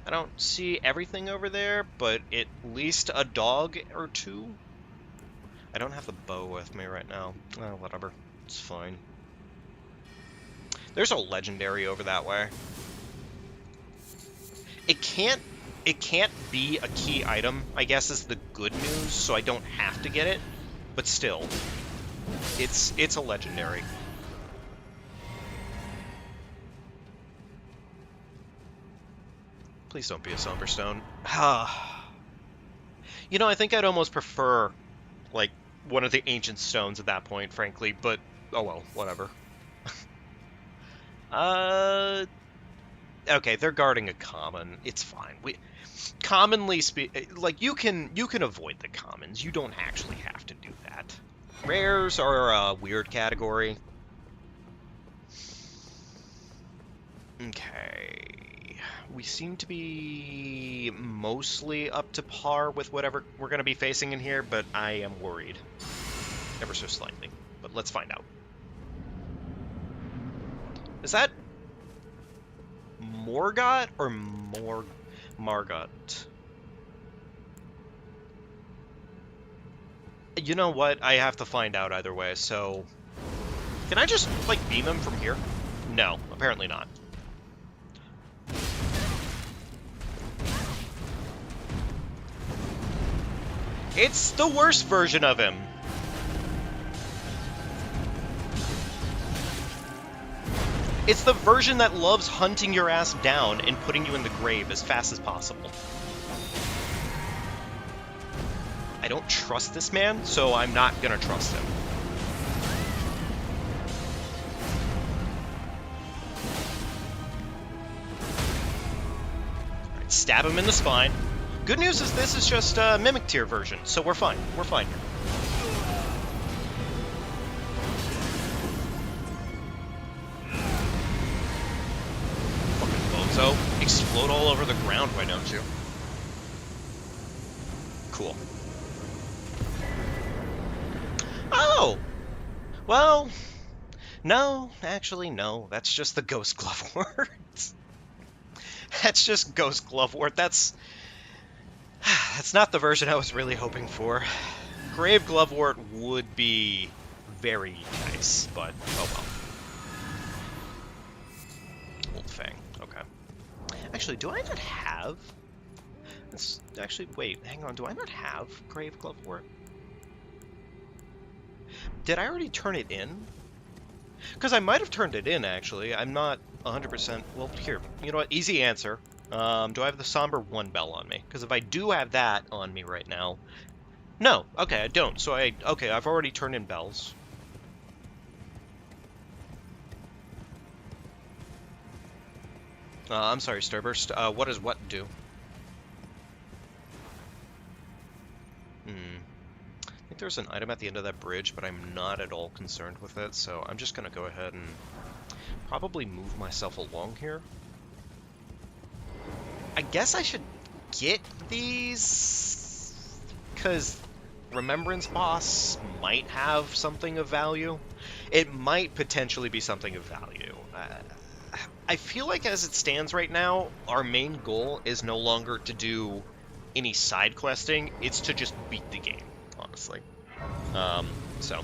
I don't see everything over there, but at least a dog or two. I don't have the bow with me right now. Oh, whatever. It's fine. There's a legendary over that way. It can't be a key item, I guess, is the good news, so I don't have to get it. But still, it's a legendary. Please don't be a somber stone. You know, I think I'd almost prefer, like, one of the ancient stones at that point, frankly, but oh well, whatever. Okay, they're guarding a common. It's fine. Commonly like, you can avoid the commons. You don't actually have to do that. Rares are a weird category. Okay. We seem to be mostly up to par with whatever we're going to be facing in here, but I am worried. Ever so slightly. But let's find out. Is that Morgott or Margot? You know what? I have to find out either way, so... Can I just, like, beam him from here? No, apparently not. It's the worst version of him. It's the version that loves hunting your ass down and putting you in the grave as fast as possible. I don't trust this man, so I'm not gonna trust him. Alright, stab him in the spine. Good news is this is just a Mimic tier version, so we're fine. We're fine here. Fucking bozo. Explode all over the ground, why don't you? Cool. Oh! Well, no, actually, no. That's just the Ghost Glovewort. That's just Ghost Glovewort. That's not the version I was really hoping for. Grave Glovewort would be very nice, but oh well. Old Fang, okay. Actually, do I not have... Actually, wait, hang on. Do I not have Grave Glovewort? Did I already turn it in? Because I might have turned it in, actually. I'm not 100%... Well, here. You know what? Easy answer. Do I have the Somber 1 bell on me? Because if I do have that on me right now... No. Okay, I don't. So okay, I've already turned in bells. I'm sorry, Starburst. What does what do? I think there's an item at the end of that bridge, but I'm not at all concerned with it, so I'm just going to go ahead and probably move myself along here. I guess I should get these, because Remembrance Boss might have something of value. It might potentially be something of value. I feel like as it stands right now, our main goal is no longer to do any side questing, it's to just beat the game, honestly. So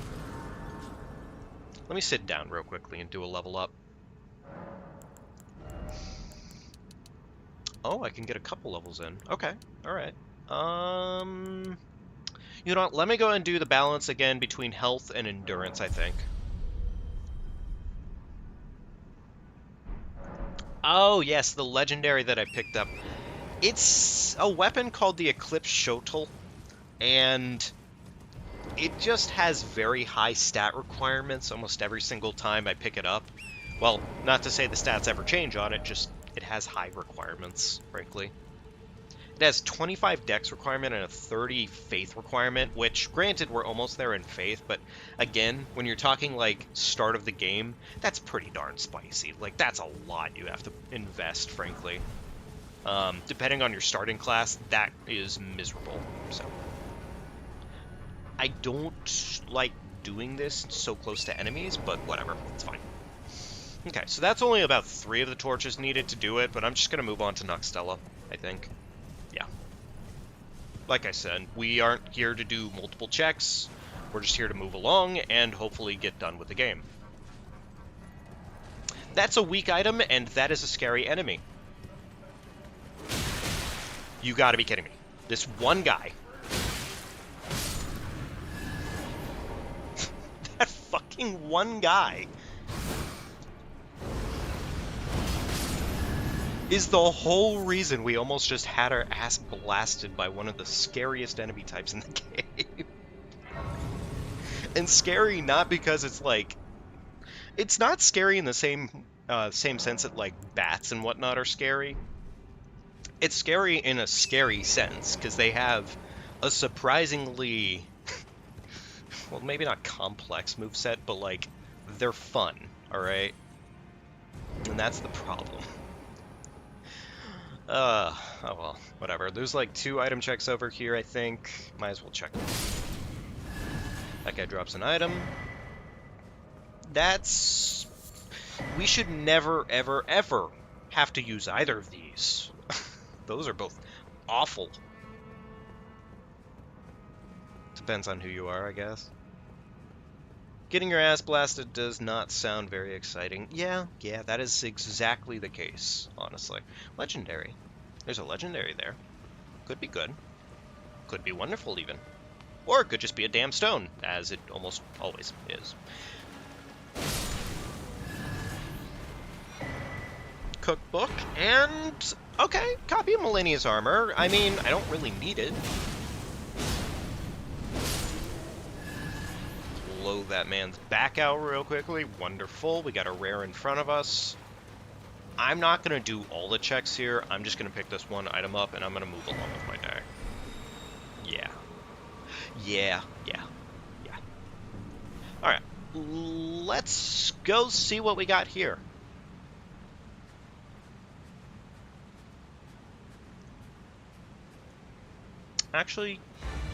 let me sit down real quickly and do a level up. Oh, I can get a couple levels in. Okay, alright. You know what, let me go and do the balance again between health and endurance, I think. Oh, yes, the legendary that I picked up. It's a weapon called the Eclipse Shotel, and it just has very high stat requirements almost every single time I pick it up. Well, not to say the stats ever change on it, just it has high requirements, frankly. It has 25 dex requirement and a 30 faith requirement, which, granted, we're almost there in faith, but again, when you're talking, like, start of the game, that's pretty darn spicy. Like, that's a lot you have to invest, frankly. Depending on your starting class, that is miserable, so. I don't like doing this so close to enemies, but whatever, it's fine. Okay, so that's only about 3 of the torches needed to do it, but I'm just going to move on to Noxtella, I think. Yeah. Like I said, we aren't here to do multiple checks. We're just here to move along and hopefully get done with the game. That's a weak item, and that is a scary enemy. You gotta be kidding me. This one guy. That fucking one guy. is the whole reason we almost just had our ass blasted by one of the scariest enemy types in the game. And scary not because it's like... It's not scary in the same sense that, like, bats and whatnot are scary. It's scary in a scary sense, because they have a surprisingly... well, maybe not complex moveset, but, like, they're fun, alright? And that's the problem. Oh well, whatever. There's like 2 item checks over here, I think. Might as well check them. That guy drops an item. That's... We should never, ever, ever have to use either of these. Those are both awful. Depends on who you are, I guess. Getting your ass blasted does not sound very exciting. Yeah, that is exactly the case, honestly. Legendary. There's a legendary there. Could be good. Could be wonderful, even. Or it could just be a damn stone, as it almost always is. Cookbook, and... okay, copy of Millennia's armor. I mean, I don't really need it. Blow that man's back out real quickly. Wonderful. We got a rare in front of us. I'm not going to do all the checks here. I'm just going to pick this one item up, and I'm going to move along with my day. Yeah. Alright. Let's go see what we got here. Actually,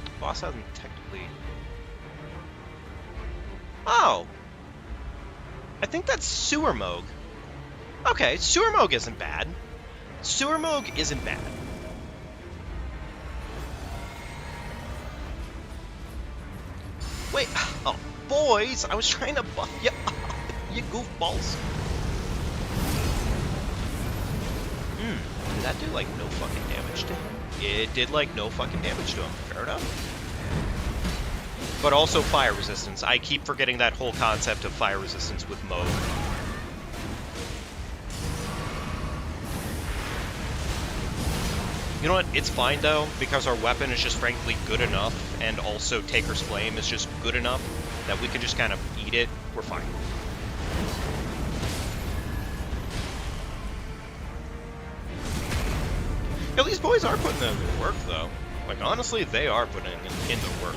the boss hasn't technically... Oh! I think that's Sewer Moog. Okay, Sewer Moog isn't bad. Sewer Moog isn't bad. Wait, oh, boys, I was trying to buff you up, you goofballs. Did that do, like, no fucking damage to him? It did, like, no fucking damage to him. Fair enough. But also fire resistance. I keep forgetting that whole concept of fire resistance with Moog. You know what? It's fine, though, because our weapon is just frankly good enough, and also Taker's Flame is just good enough that we can just kind of eat it. We're fine. Yeah, these boys are putting in the work, though. Like, honestly, they are putting in the work.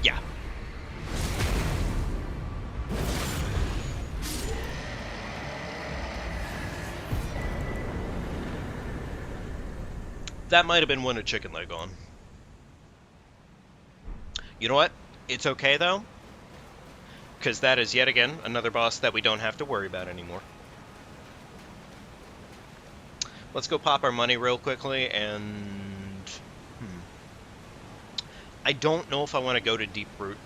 Yeah. That might have been one a chicken leg on. You know what? It's okay, though. Because that is, yet again, another boss that we don't have to worry about anymore. Let's go pop our money real quickly, and... I don't know if I want to go to Deep Root.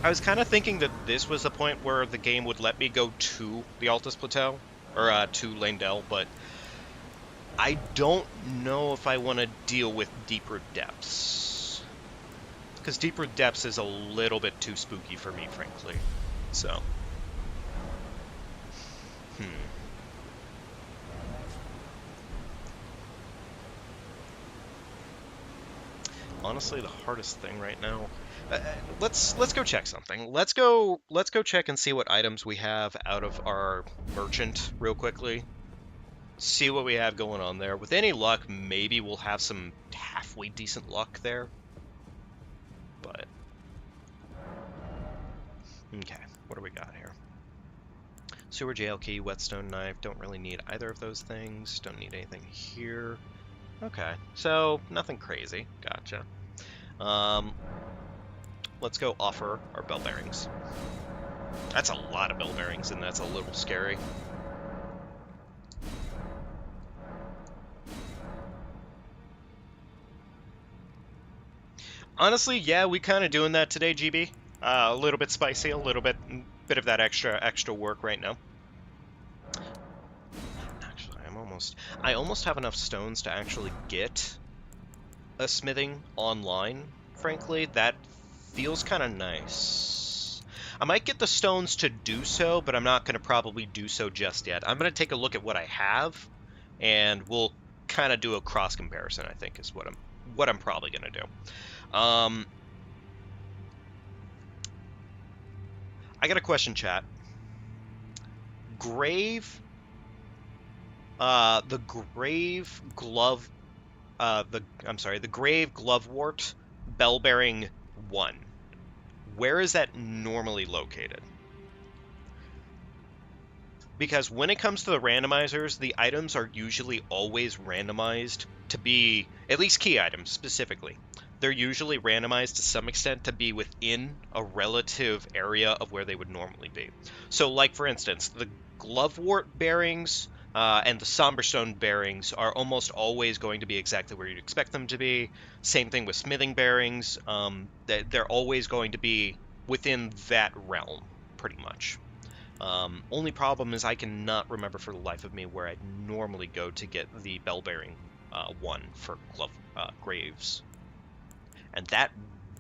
I was kind of thinking that this was the point where the game would let me go to the Altus Plateau, or to Leyndell, but I don't know if I want to deal with Deeper Depths. Because Deeper Depths is a little bit too spooky for me, frankly. So. Honestly, the hardest thing right now... let's go check something. Let's go check and see what items we have out of our merchant real quickly. See what we have going on there. With any luck, maybe we'll have some halfway decent luck there. But... okay, what do we got here? Sewer Jail Key, Whetstone Knife. Don't really need either of those things. Don't need anything here. Okay, so nothing crazy. Gotcha. Let's go offer our bell bearings. That's a lot of bell bearings, and that's a little scary. Honestly, yeah, we kind of doing that today, GB. A little bit spicy, a little bit of that extra work right now. Actually, I almost have enough stones to actually get a smithing online, frankly. That feels kind of nice. I might get the stones to do so, but I'm not going to probably do so just yet. I'm going to take a look at what I have, and we'll kind of do a cross comparison, I think, is what I'm probably going to do. I got a question, chat. Grave, the grave glove, the grave glovewort bell-bearing 1. Where is that normally located? Because when it comes to the randomizers, the items are usually always randomized to be, at least key items specifically, they're usually randomized to some extent to be within a relative area of where they would normally be. So, like for instance, the glovewort bearings and the somberstone bearings are almost always going to be exactly where you'd expect them to be. Same thing with smithing bearings. They're always going to be within that realm, pretty much. Only problem is I cannot remember for the life of me where I'd normally go to get the bell bearing 1 for graves. And that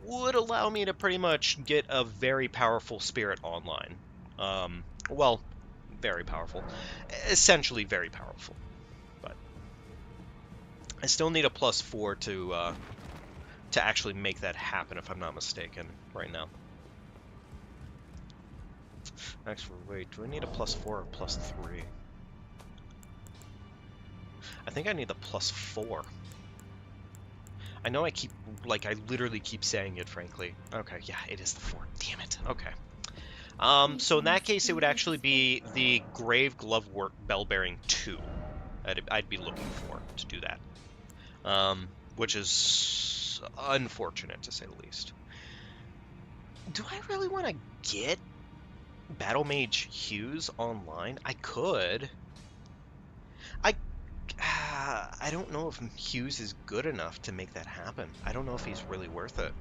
would allow me to pretty much get a very powerful spirit online. Well, very powerful. Essentially very powerful. But I still need a +4 to actually make that happen, if I'm not mistaken, right now. Actually, wait, do I need a +4 or +3? I think I need the +4. I know I literally keep saying it, frankly. Okay, yeah, it is the 4. Damn it. Okay. So in that case, it would actually be the Grave Glovewort Bell-Bearing 2 I'd be looking for to do that. Which is unfortunate, to say the least. Do I really want to get Battle Mage Hughes online? I could. I don't know if Hughes is good enough to make that happen. I don't know if he's really worth it.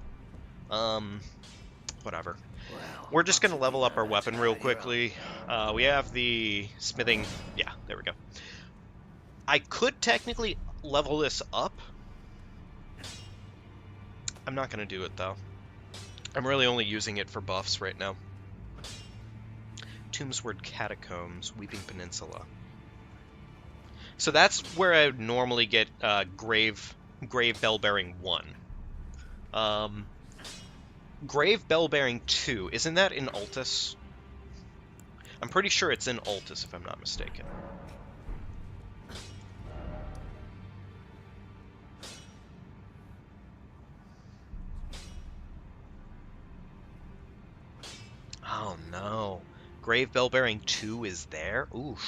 Whatever. Well, We're just gonna level up our weapon real quickly. We have the smithing. Yeah, there we go. I could technically level this up. I'm not gonna do it though. I'm really only using it for buffs right now. Tombsword Catacombs, Weeping Peninsula. So that's where I would normally get Grave Bell-Bearing 1. Grave Bell-Bearing 2, isn't that in Altus? I'm pretty sure it's in Altus, if I'm not mistaken. Oh no. Grave Bell-Bearing 2 is there? Oof.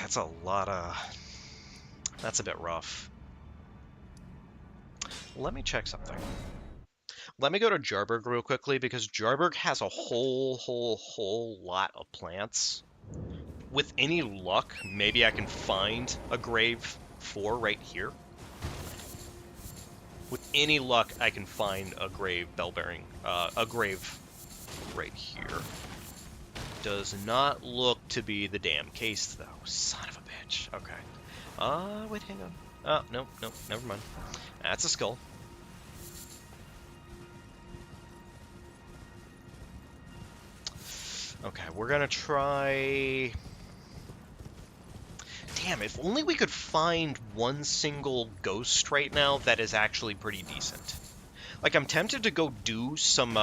That's a lot of... That's a bit rough. Let me check something. Let me go to Jarburg real quickly, because Jarburg has a whole lot of plants. With any luck, maybe I can find a Grave 4 right here. With any luck, I can find a Grave Bell-Bearing, a Grave right here. Does not look to be the damn case, though. Son of a bitch. Okay. Wait, hang on. Oh, no, never mind. That's a skull. Okay, we're gonna try... Damn, if only we could find one single ghost right now that is actually pretty decent. Like, I'm tempted to go do some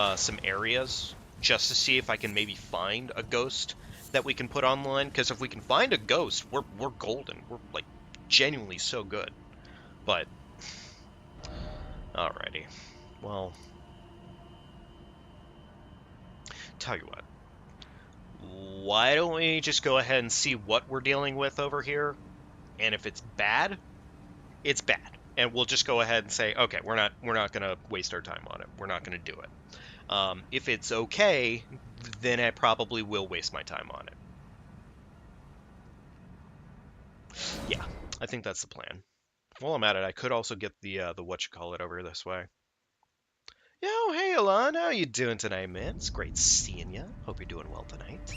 areas just to see if I can maybe find a ghost that we can put online. Because if we can find a ghost, we're golden. We're, like, genuinely so good. But, alrighty. Well, tell you what. Why don't we just go ahead and see what we're dealing with over here? And if it's bad, it's bad. And we'll just go ahead and say, okay, we're not gonna waste our time on it. We're not gonna do it. If it's okay, then I probably will waste my time on it. Yeah, I think that's the plan. While I'm at it, I could also get the whatchamacallit over this way. Yo, hey Alon, how you doing tonight, man? It's great seeing you. Hope you're doing well tonight.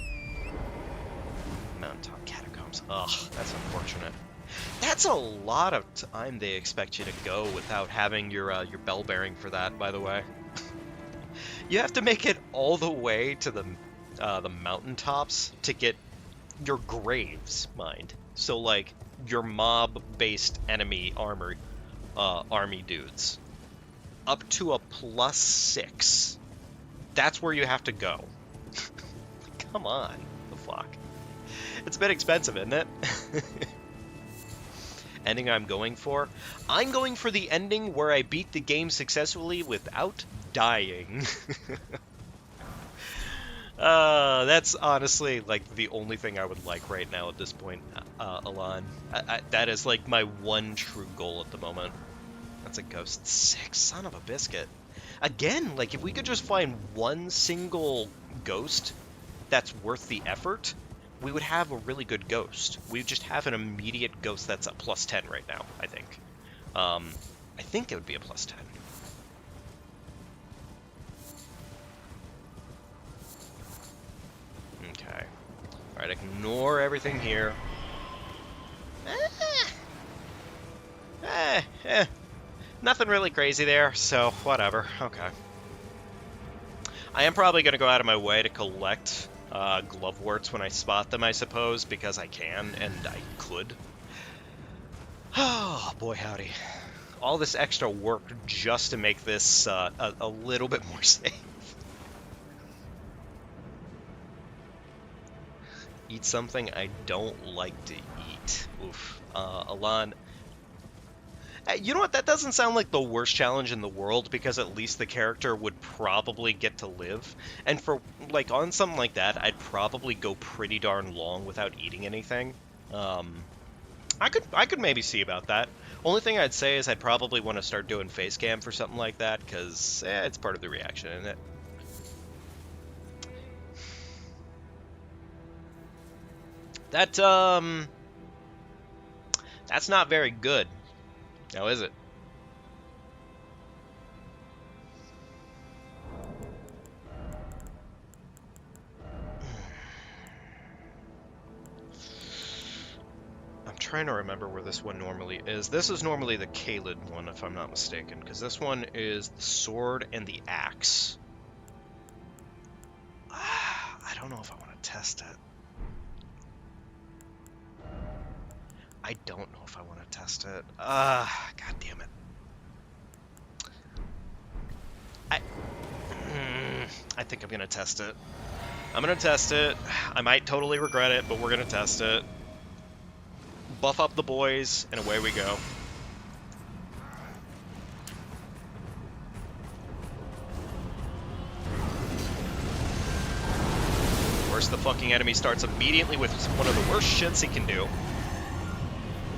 Mountaintop Catacombs. Ugh, that's unfortunate. That's a lot of time they expect you to go without having your bell bearing for that, by the way. You have to make it all the way to the mountaintops to get your graves mined. So like your mob-based enemy army dudes up to a +6. That's where you have to go. Come on, the fuck. It's a bit expensive, isn't it? Ending I'm going for? I'm going for the ending where I beat the game successfully without dying. That's honestly like the only thing I would like right now at this point, Alon. That is like my one true goal at the moment. That's a ghost 6, son of a biscuit. Again, like if we could just find one single ghost that's worth the effort, we would have a really good ghost. We just have an immediate ghost that's a +10 right now, I think. I think it would be a +10. Okay. Alright, ignore everything here. Nothing really crazy there, so whatever. Okay. I am probably going to go out of my way to collect gloveworts when I spot them, I suppose, because I can, and I could. Oh, boy howdy. All this extra work just to make this a little bit more safe. Eat something I don't like to eat. Oof. Alon. You know what? That doesn't sound like the worst challenge in the world, because at least the character would probably get to live. And for, like, on something like that, I'd probably go pretty darn long without eating anything. I could maybe see about that. Only thing I'd say is I'd probably want to start doing face cam for something like that, because, it's part of the reaction, isn't it? That's not very good. Now, is it? I'm trying to remember where this one normally is. This is normally the Kaled one, if I'm not mistaken, because this one is the sword and the axe. I don't know if I want to test it. I don't know if I want to test it. God damn it. I think I'm going to test it. I'm going to test it. I might totally regret it, but we're going to test it. Buff up the boys, and away we go. Of course, the fucking enemy starts immediately with one of the worst shits he can do.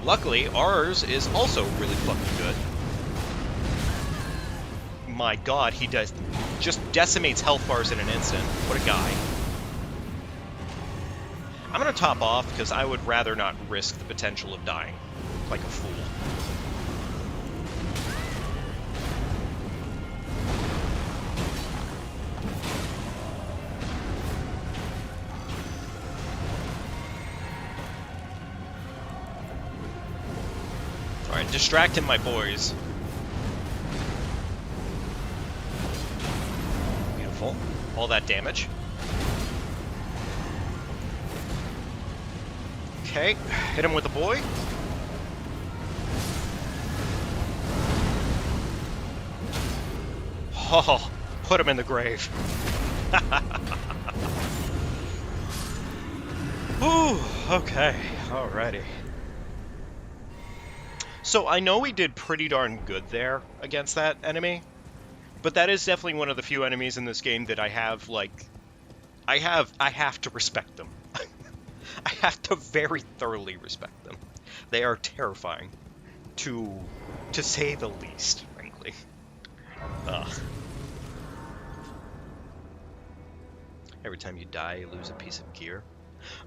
Luckily, ours is also really fucking good. My god, he just decimates health bars in an instant. What a guy. I'm gonna top off because I would rather not risk the potential of dying like a fool. Alright, distracting my boys. Beautiful. All that damage. Okay, hit him with a boy. Oh, put him in the grave. Ooh, okay, alrighty. So I know we did pretty darn good there against that enemy, but that is definitely one of the few enemies in this game that I have, like, I have to respect them. I have to very thoroughly respect them. They are terrifying, to say the least, frankly. Every time you die, you lose a piece of gear.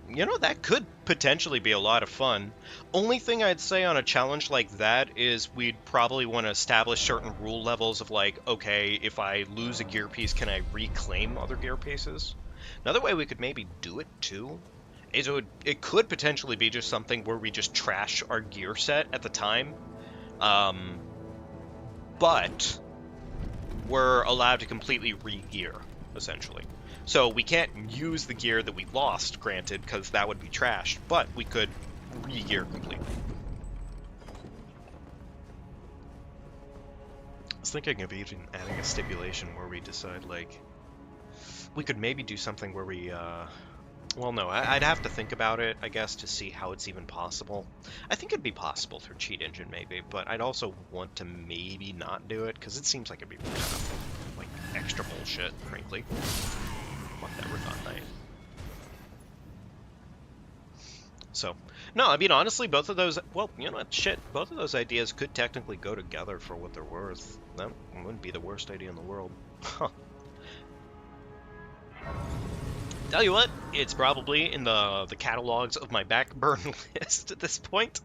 You know, that could potentially be a lot of fun. Only thing I'd say on a challenge like that is we'd probably want to establish certain rule levels of, like, okay, if I lose a gear piece, can I reclaim other gear pieces? Another way we could maybe do it, too, it could potentially be just something where we just trash our gear set at the time, but we're allowed to completely re-gear, essentially. So we can't use the gear that we lost, granted, because that would be trashed, but we could re-gear completely. I was thinking of even adding a stipulation where we decide, like, we could maybe do something where we, well, no, I'd have to think about it, I guess, to see how it's even possible. I think it'd be possible through Cheat Engine, maybe, but I'd also want to maybe not do it, because it seems like it'd be kind of, like, extra bullshit, frankly. Fuck that Redon Knight. So, no, I mean, honestly, both of those, well, you know what, shit, both of those ideas could technically go together for what they're worth. That wouldn't be the worst idea in the world. Huh. Tell you what, it's probably in the catalogs of my backburn list at this point.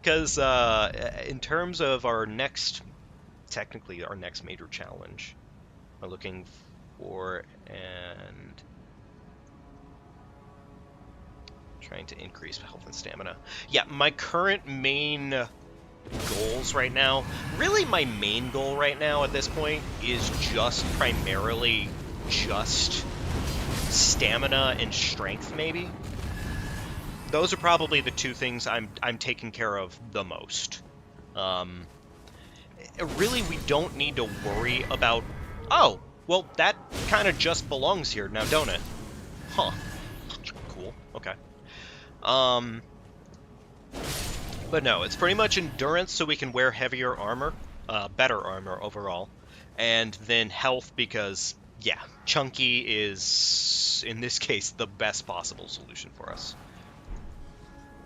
Because in terms of our next, technically our next major challenge, we're looking for and trying to increase health and stamina. Yeah, my current main goals right now, really my main goal right now at this point is just primarily just stamina and strength, maybe. Those are probably the two things I'm taking care of the most. Really, we don't need to worry about... Oh, well, that kind of just belongs here now, don't it? Huh. Cool. Okay. But no, it's pretty much endurance so we can wear heavier armor, better armor overall, and then health because, yeah, chunky is, in this case, the best possible solution for us.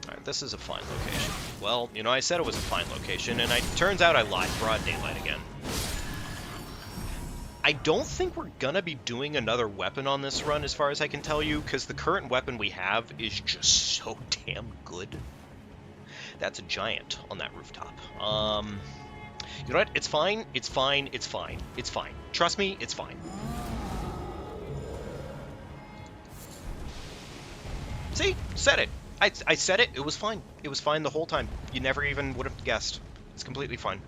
Alright, this is a fine location. Well, you know, I said it was a fine location, and it turns out I lied. Broad daylight again. I don't think we're gonna be doing another weapon on this run, as far as I can tell you, because the current weapon we have is just so damn good. That's a giant on that rooftop. You know what? It's fine. It's fine. It's fine. It's fine. Trust me, it's fine. See? Said it. I said it. It was fine. It was fine the whole time. You never even would have guessed. It's completely fine.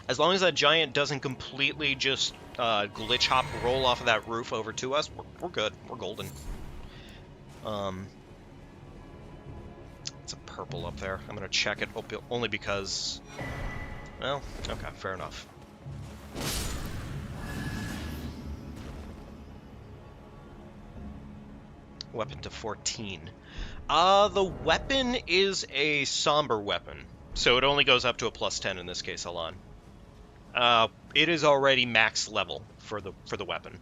As long as that giant doesn't completely just glitch hop roll off of that roof over to us, we're good. We're golden. It's a purple up there. I'm gonna check it only because... Well, okay, fair enough. Weapon to 14. The weapon is a somber weapon, so it only goes up to a +10 in this case, Alan. It is already max level for the weapon.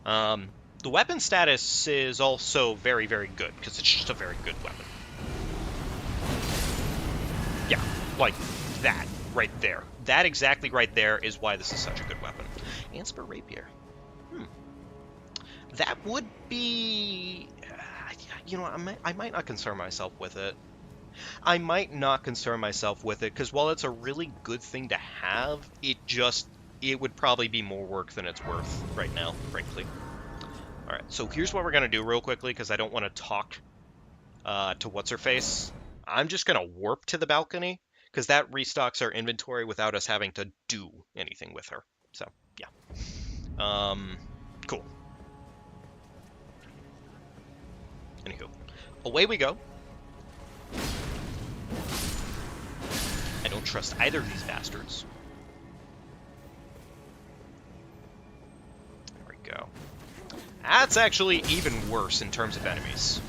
The weapon status is also very, very good, because it's just a very good weapon. Yeah, like that right there. That exactly right there is why this is such a good weapon. Anspur Rapier. That would be... You know, I might not concern myself with it. I might not concern myself with it, because while it's a really good thing to have, it would probably be more work than it's worth right now, frankly. Alright, so here's what we're going to do real quickly, because I don't want to talk to What's-Her-Face. I'm just going to warp to the balcony, because that restocks our inventory without us having to do anything with her. So, yeah. Cool. Anywho, away we go. I don't trust either of these bastards. There we go. That's actually even worse in terms of enemies.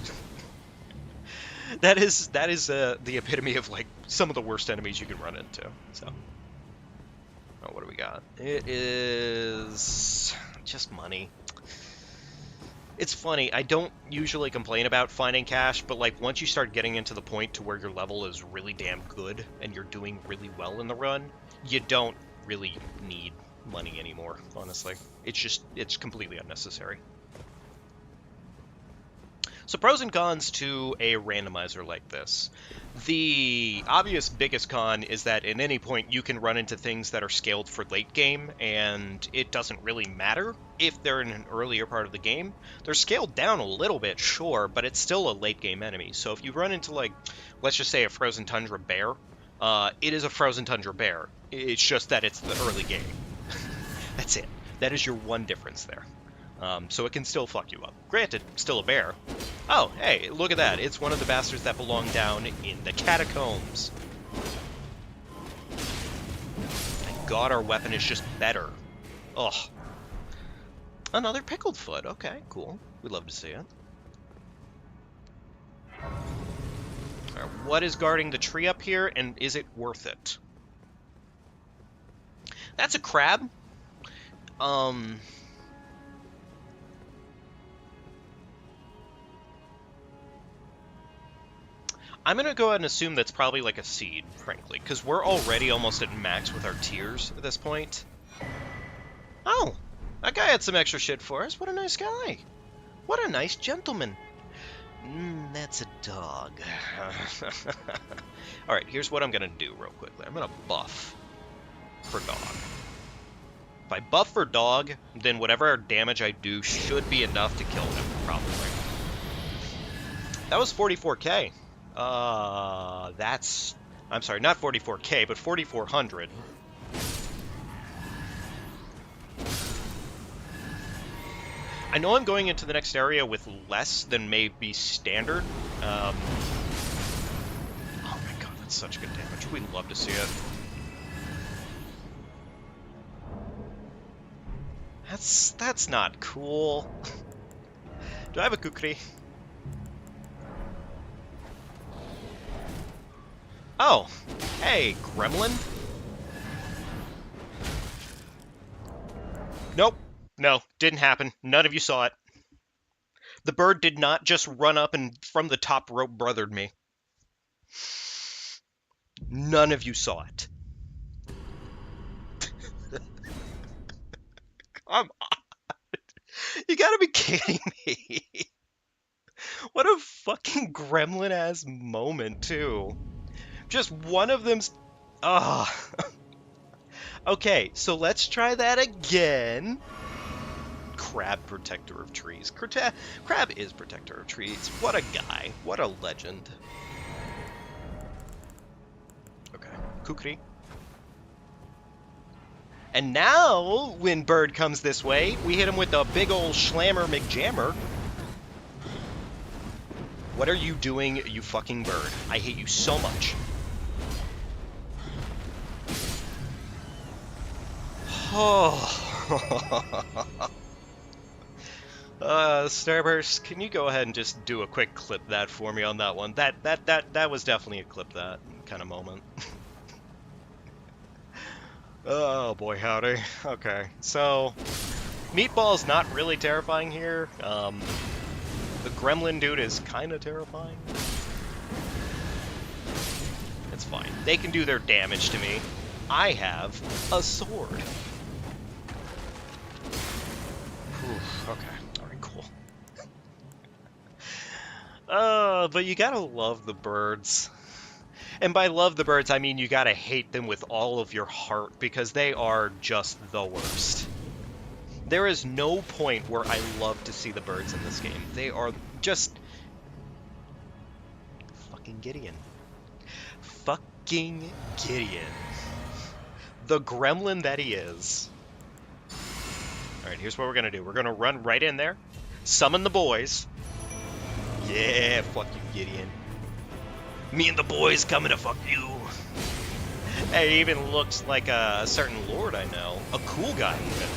that is the epitome of, like, some of the worst enemies you can run into. So, oh, what do we got? It is just money. It's funny, I don't usually complain about finding cash, but, like, once you start getting into the point to where your level is really damn good and you're doing really well in the run, you don't really need money anymore, honestly. It's completely unnecessary. So pros and cons to a randomizer like this. The obvious biggest con is that at any point you can run into things that are scaled for late game, and it doesn't really matter if they're in an earlier part of the game. They're scaled down a little bit, sure, but it's still a late game enemy. So if you run into, like, let's just say a frozen tundra bear, it is a frozen tundra bear. It's just that it's the early game. That's it. That is your one difference there. So it can still fuck you up. Granted, still a bear. Oh, hey, look at that. It's one of the bastards that belong down in the catacombs. Thank God our weapon is just better. Ugh. Another pickled foot. Okay, cool. We'd love to see it. Alright, what is guarding the tree up here, and is it worth it? That's a crab. I'm going to go ahead and assume that's probably like a seed, frankly, because we're already almost at max with our tiers at this point. Oh, that guy had some extra shit for us. What a nice guy. What a nice gentleman. That's a dog. Alright, here's what I'm going to do real quickly. I'm going to buff for dog. If I buff for dog, then whatever damage I do should be enough to kill him, probably. That was 44k. That's... I'm sorry, not 44k, but 4,400. I know I'm going into the next area with less than maybe standard. Oh my god, that's such good damage. We'd love to see it. That's not cool. Do I have a kukri? Oh, hey, gremlin? Nope. No, didn't happen. None of you saw it. The bird did not just run up and from the top rope brothered me. None of you saw it. Come on. You gotta be kidding me. What a fucking gremlin-ass moment, too. Just one of them's... Ugh. Okay, so let's try that again. Crab protector of trees. Crab is protector of trees. What a guy. What a legend. Okay, kukri. And now, when bird comes this way, we hit him with a big ol' schlammer McJammer. What are you doing, you fucking bird? I hate you so much. Oh. Starburst, can you go ahead and just do a quick clip that for me on that one? That was definitely a clip that kind of moment. Oh boy, howdy. Okay, so Meatball's not really terrifying here. The gremlin dude is kind of terrifying. It's fine. They can do their damage to me. I have a sword. Whew, okay. Alright, cool. But you gotta love the birds. And by love the birds, I mean you gotta hate them with all of your heart, because they are just the worst. There is no point where I love to see the birds in this game. They are just... Fucking Gideon. Fucking Gideon. The gremlin that he is. Alright, here's what we're gonna do. We're gonna run right in there, summon the boys. Yeah, fuck you, Gideon. Me and the boys coming to fuck you. Hey, it even looks like a certain lord I know. A cool guy, even.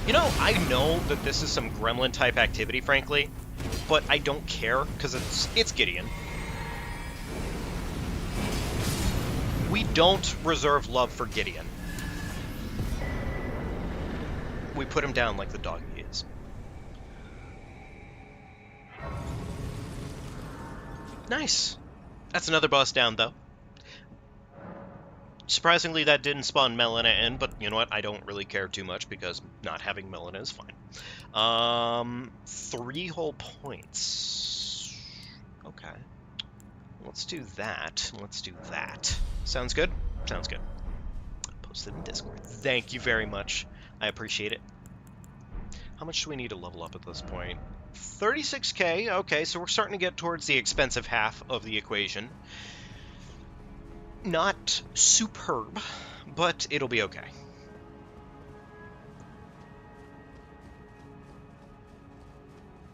You know, I know that this is some gremlin-type activity, frankly, but I don't care, because it's Gideon. We don't reserve love for Gideon. We put him down like the dog he is. Nice. That's another boss down, though. Surprisingly, that didn't spawn Melina in, but you know what? I don't really care too much because not having Melina is fine. 3 whole points. Okay. Let's do that. Let's do that. Sounds good? Sounds good. Posted in Discord. Thank you very much. I appreciate it. How much do we need to level up at this point? 36k. Okay, so we're starting to get towards the expensive half of the equation. Not superb, but it'll be okay.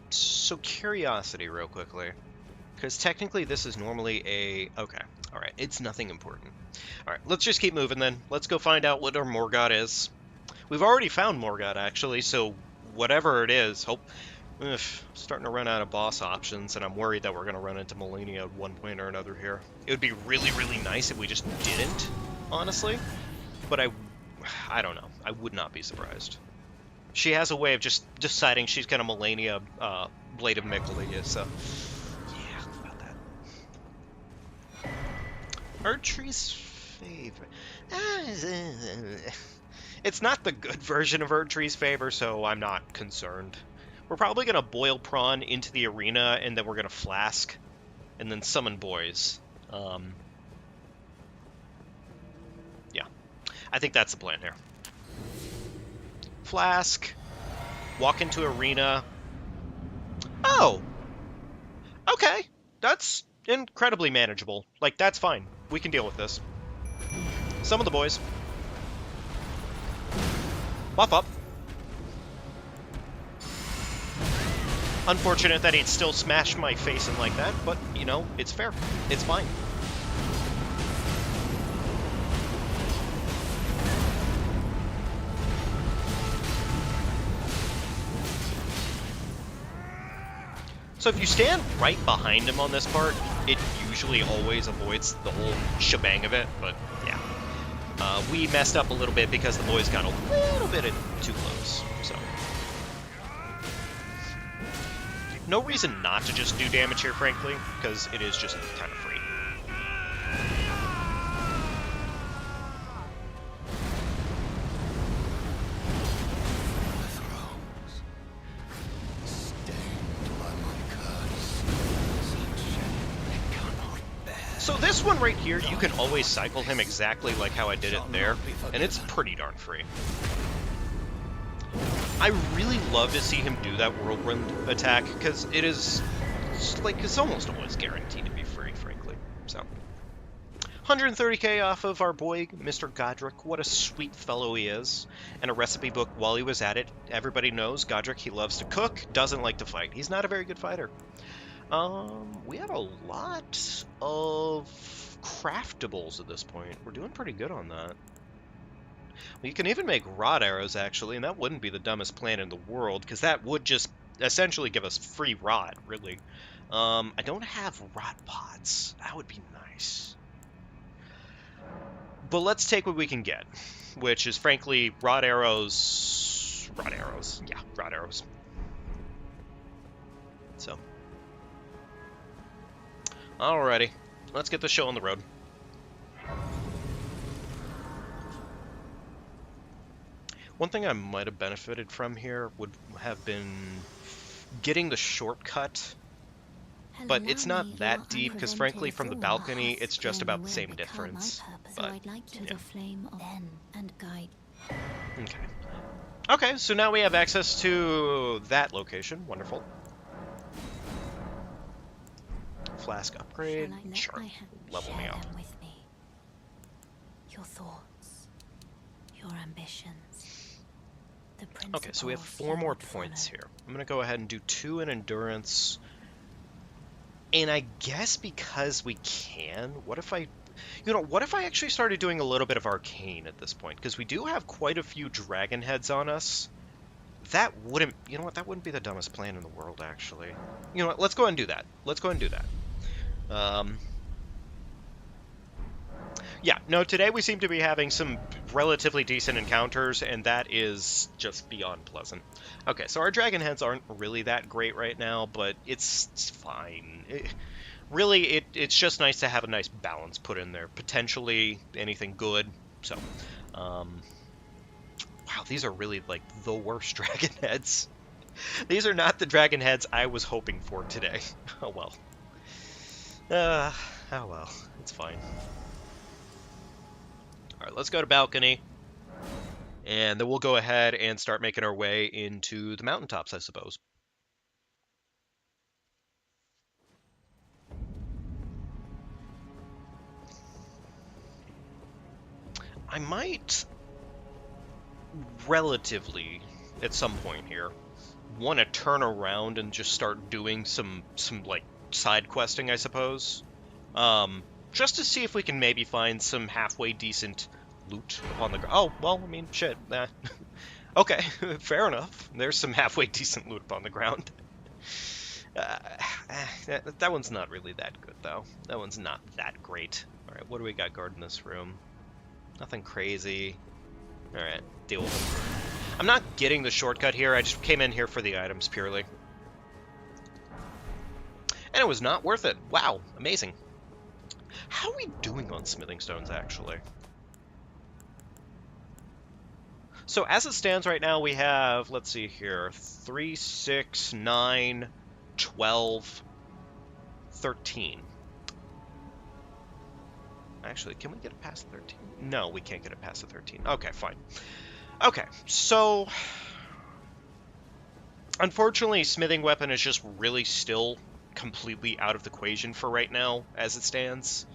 So curiosity real quickly. Because technically this is normally a... Okay, alright, it's nothing important. Alright, let's just keep moving then. Let's go find out what our Morgott is. We've already found Morgott, actually, so whatever it is, starting to run out of boss options, and I'm worried that we're going to run into Malenia at one point or another here. It would be really, really nice if we just didn't, honestly. But I don't know. I would not be surprised. She has a way of just deciding she's going to Malenia Blade of Miquelia, so... Yeah, about that. Erdtree's favorite... It's not the good version of Erdtree's favor, so I'm not concerned. We're probably going to boil Prawn into the arena, and then we're going to flask, and then summon boys. Yeah. I think that's the plan here. Flask, walk into arena. Oh! Okay. That's incredibly manageable. Like, that's fine. We can deal with this. Summon the boys. Buff up. Unfortunate that he'd still smash my face in like that, but, you know, it's fair. It's fine. So if you stand right behind him on this part, it usually always avoids the whole shebang of it, but yeah. We messed up a little bit because the boys got a little bit too close, so... No reason not to just do damage here, frankly, because it is just kind of free. So this one right here, you can always cycle him exactly like how I did it there, and it's pretty darn free. I really love to see him do that whirlwind attack, because it is, like, it's almost always guaranteed to be free, frankly. So, 130k off of our boy, Mr. Godric. What a sweet fellow he is. And a recipe book while he was at it. Everybody knows Godric, he loves to cook, doesn't like to fight. He's not a very good fighter. We have a lot of craftables at this point. We're doing pretty good on that. Well, you can even make rod arrows, actually, and that wouldn't be the dumbest plan in the world, because that would just essentially give us free rod, really. I don't have rod pots. That would be nice. But let's take what we can get, which is, frankly, rod arrows... Rod arrows. Yeah, rod arrows. So. Alrighty. Let's get the show on the road. One thing I might have benefited from here would have been getting the shortcut, but it's not that deep, because frankly, from the balcony, it's just about the same difference. But, yeah. Okay. Okay, so now we have access to that location. Wonderful. Flask upgrade. Sure. Level me up. Your thoughts, your ambitions. Okay, so we have 4 more points here. I'm going to go ahead and do 2 in endurance. And I guess because we can, what if I actually started doing a little bit of arcane at this point? Because we do have quite a few dragon heads on us. That wouldn't, you know what, that wouldn't be the dumbest plan in the world, actually. You know what, let's go ahead and do that. Let's go ahead and do that. Yeah, no, today we seem to be having some relatively decent encounters, and that is just beyond pleasant. Okay, so our dragon heads aren't really that great right now, but it's fine. really, it's just nice to have a nice balance put in there. Potentially anything good. So, wow, these are really, like, the worst dragon heads. These are not the dragon heads I was hoping for today. Oh well. Oh well. It's fine. Alright, let's go to balcony. And then we'll go ahead and start making our way into the mountaintops, I suppose. I might relatively, at some point here, want to turn around and just start doing some like side questing, I suppose. Just to see if we can maybe find some halfway decent loot on the ground. Oh, well, I mean, shit. Okay, fair enough. There's some halfway decent loot on the ground. That one's not really that good, though. That one's not that great. Alright, what do we got guarding this room? Nothing crazy. Alright, deal with them. I'm not getting the shortcut here. I just came in here for the items, purely. And it was not worth it. Wow, amazing. How are we doing on smithing stones, actually? So as it stands right now, we have, let's see here, 3, 6, 9, 12, 13. Actually, can we get it past 13? No, we can't get it past the 13. Okay, fine. Okay, so unfortunately, smithing weapon is just really still completely out of the equation for right now, as it stands.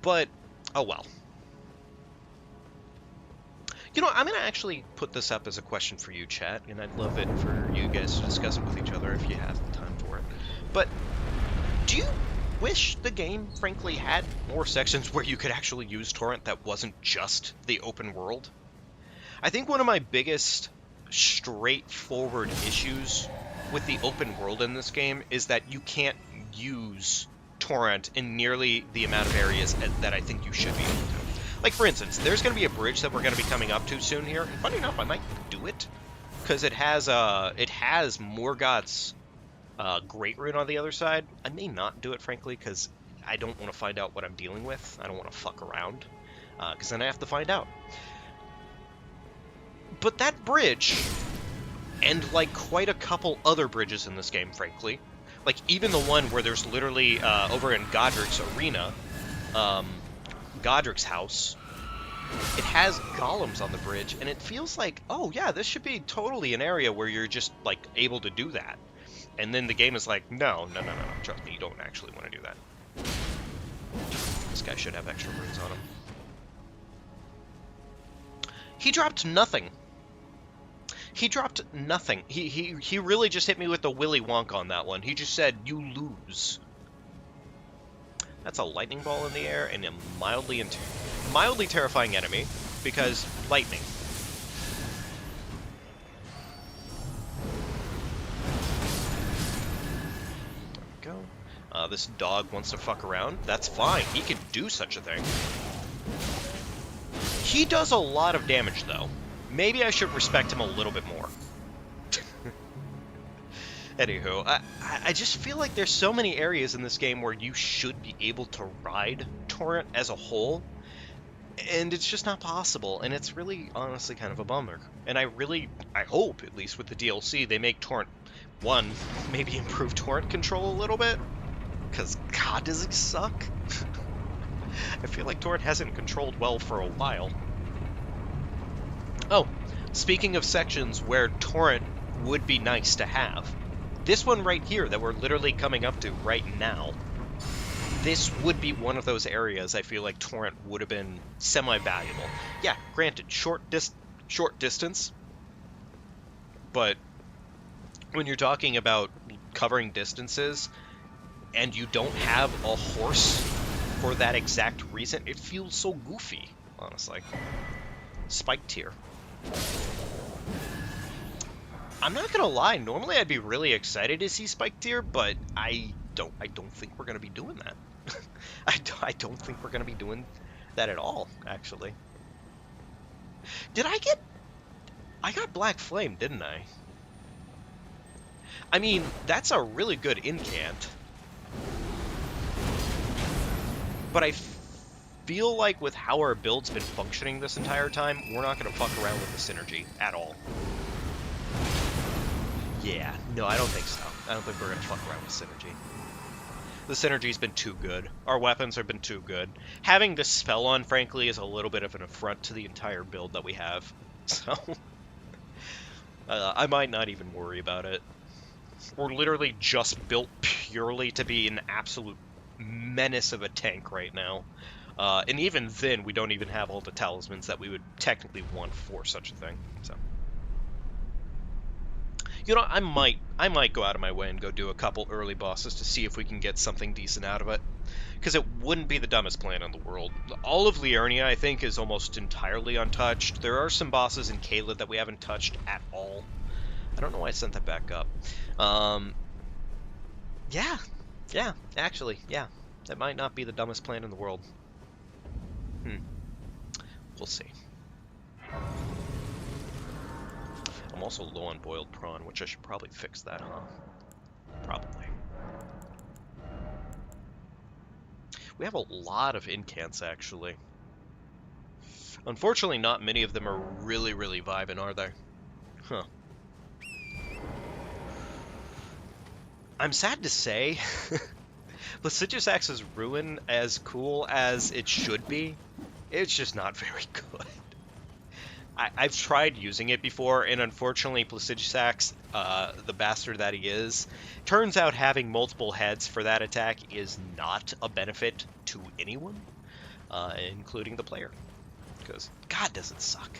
But, oh well. You know, I'm going to actually put this up as a question for you, chat, and I'd love it for you guys to discuss it with each other if you have the time for it. But, do you wish the game, frankly, had more sections where you could actually use torrent that wasn't just the open world? I think one of my biggest straightforward issues with the open world in this game is that you can't use torrent in nearly the amount of areas that I think you should be able to. Like, for instance, there's going to be a bridge that we're going to be coming up to soon here. And funny enough, I might do it, because it has Morgoth's Great Rune on the other side. I may not do it, frankly, because I don't want to find out what I'm dealing with. I don't want to fuck around, because then I have to find out. But that bridge, and like quite a couple other bridges in this game, frankly, like even the one where there's literally over in Godric's arena, Godric's house, it has golems on the bridge, and it feels like, oh yeah, this should be totally an area where you're just like able to do that. And then the game is like, no, trust me, you don't actually want to do that. This guy should have extra runes on him. He dropped nothing. He dropped nothing. He really just hit me with the Willy Wonka on that one. He just said, you lose. That's a lightning ball in the air and a mildly terrifying enemy, because lightning. There we go. This dog wants to fuck around. That's fine. He can do such a thing. He does a lot of damage, though. Maybe I should respect him a little bit more. Anywho, I just feel like there's so many areas in this game where you should be able to ride torrent as a whole, and it's just not possible, and it's really, honestly, kind of a bummer. And I hope, at least with the DLC, they make torrent, one, maybe improve torrent control a little bit, because god, does it suck? I feel like torrent hasn't controlled well for a while. Oh, speaking of sections where torrent would be nice to have, this one right here that we're literally coming up to right now, this would be one of those areas I feel like torrent would have been semi-valuable. Yeah, granted, short distance, but when you're talking about covering distances and you don't have a horse for that exact reason, it feels so goofy, honestly. Spike tier. I'm not gonna lie, normally I'd be really excited to see Spike tier, but I don't think we're gonna be doing that. I don't think we're gonna be doing that at all, actually. I got Black Flame, didn't I? I mean, that's a really good incant. But I feel like with how our build's been functioning this entire time, we're not going to fuck around with the synergy at all. Yeah, no, I don't think so. I don't think we're going to fuck around with synergy. The synergy's been too good. Our weapons have been too good. Having this spell on, frankly, is a little bit of an affront to the entire build that we have. So, I might not even worry about it. We're literally just built purely to be an absolute menace of a tank right now. And even then, we don't even have all the talismans that we would technically want for such a thing. So, you know, I might go out of my way and go do a couple early bosses to see if we can get something decent out of it. Because it wouldn't be the dumbest plan in the world. All of Liurnia, I think, is almost entirely untouched. There are some bosses in Caelid that we haven't touched at all. I don't know why I sent that back up. Yeah, actually, yeah. That might not be the dumbest plan in the world. We'll see. I'm also low on boiled prawn, which I should probably fix that, huh? Probably. We have a lot of incants, actually. Unfortunately, not many of them are really, really vibing, are they? Huh. I'm sad to say, Lasigious Axe's Ruin, as cool as it should be, it's just not very good. I've tried using it before, and unfortunately, Placiduous Axe, the bastard that he is, turns out having multiple heads for that attack is not a benefit to anyone, including the player. Because, God, does it suck.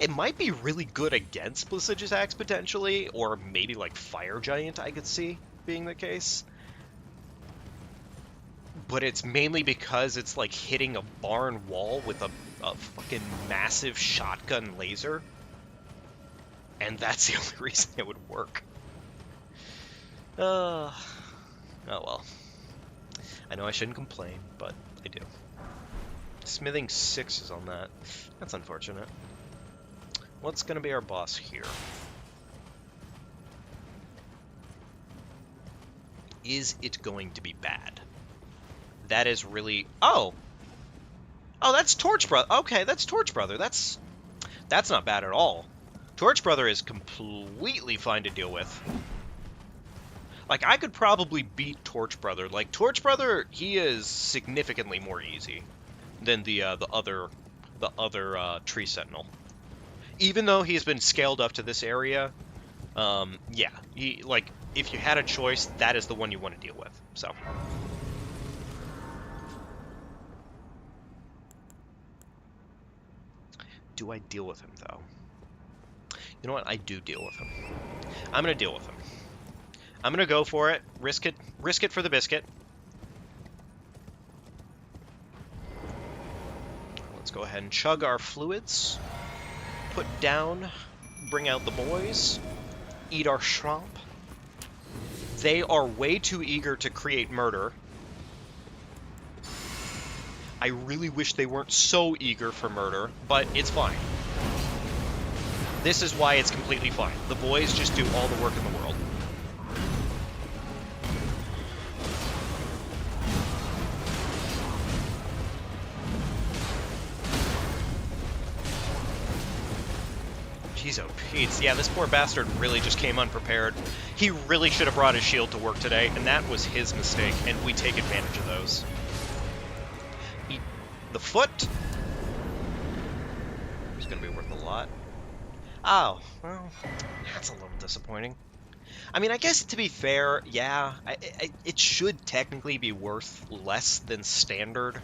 It might be really good against Placiduous Axe, potentially, or maybe like Fire Giant, I could see being the case. But it's mainly because it's like hitting a barn wall with a fucking massive shotgun laser. And that's the only reason it would work. Oh well. I know I shouldn't complain, but I do. Smithing 6 is on that. That's unfortunate. What's going to be our boss here? Is it going to be bad? That is really... Oh, that's Torch Brother. Okay, that's Torch Brother. That's not bad at all. Torch Brother is completely fine to deal with. Like, I could probably beat Torch Brother. Like, Torch Brother, he is significantly more easy than the other Tree Sentinel. Even though he's been scaled up to this area, yeah, he, like, if you had a choice, that is the one you want to deal with. So. Do I deal with him, though? You know what? I do deal with him. I'm going to deal with him. I'm going to go for it. Risk it for the biscuit. Let's go ahead and chug our fluids. Put down. Bring out the boys. Eat our shrimp. They are way too eager to create murder. I really wish they weren't so eager for murder, but it's fine. This is why it's completely fine. The boys just do all the work in the world. Jeez, oh Pete. Yeah, this poor bastard really just came unprepared. He really should have brought his shield to work today, and that was his mistake, and we take advantage of those. Eat the foot. It's going to be worth a lot. Oh, well, that's a little disappointing. I mean, I guess to be fair, yeah, it should technically be worth less than standard,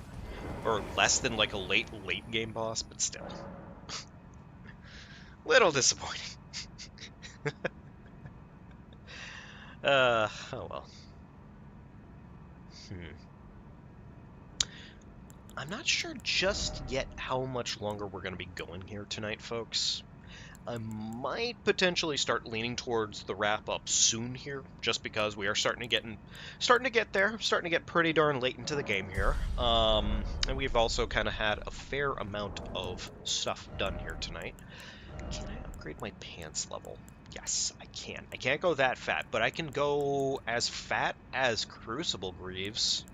or less than like a late game boss, but still. Little disappointing. Oh well. I'm not sure just yet how much longer we're going to be going here tonight, folks. I might potentially start leaning towards the wrap-up soon here, just because we are starting to get there, starting to get pretty darn late into the game here. And we've also kind of had a fair amount of stuff done here tonight. Can I upgrade my pants level? Yes, I can. I can't go that fat, but I can go as fat as Crucible Greaves.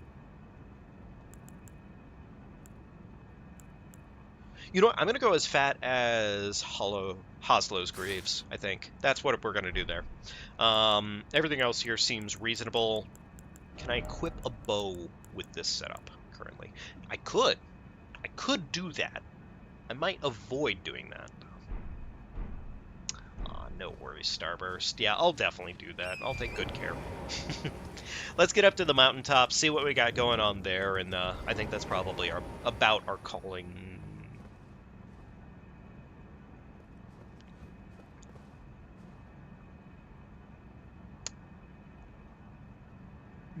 You know what? I'm gonna go as fat as Hoslow's Greaves. I think that's what we're gonna do there. Everything else here seems reasonable. Can I equip a bow with this setup currently? I could. I could do that. I might avoid doing that. No worries, Starburst. Yeah, I'll definitely do that. I'll take good care. Let's get up to the mountaintop, see what we got going on there, and I think that's probably about our calling.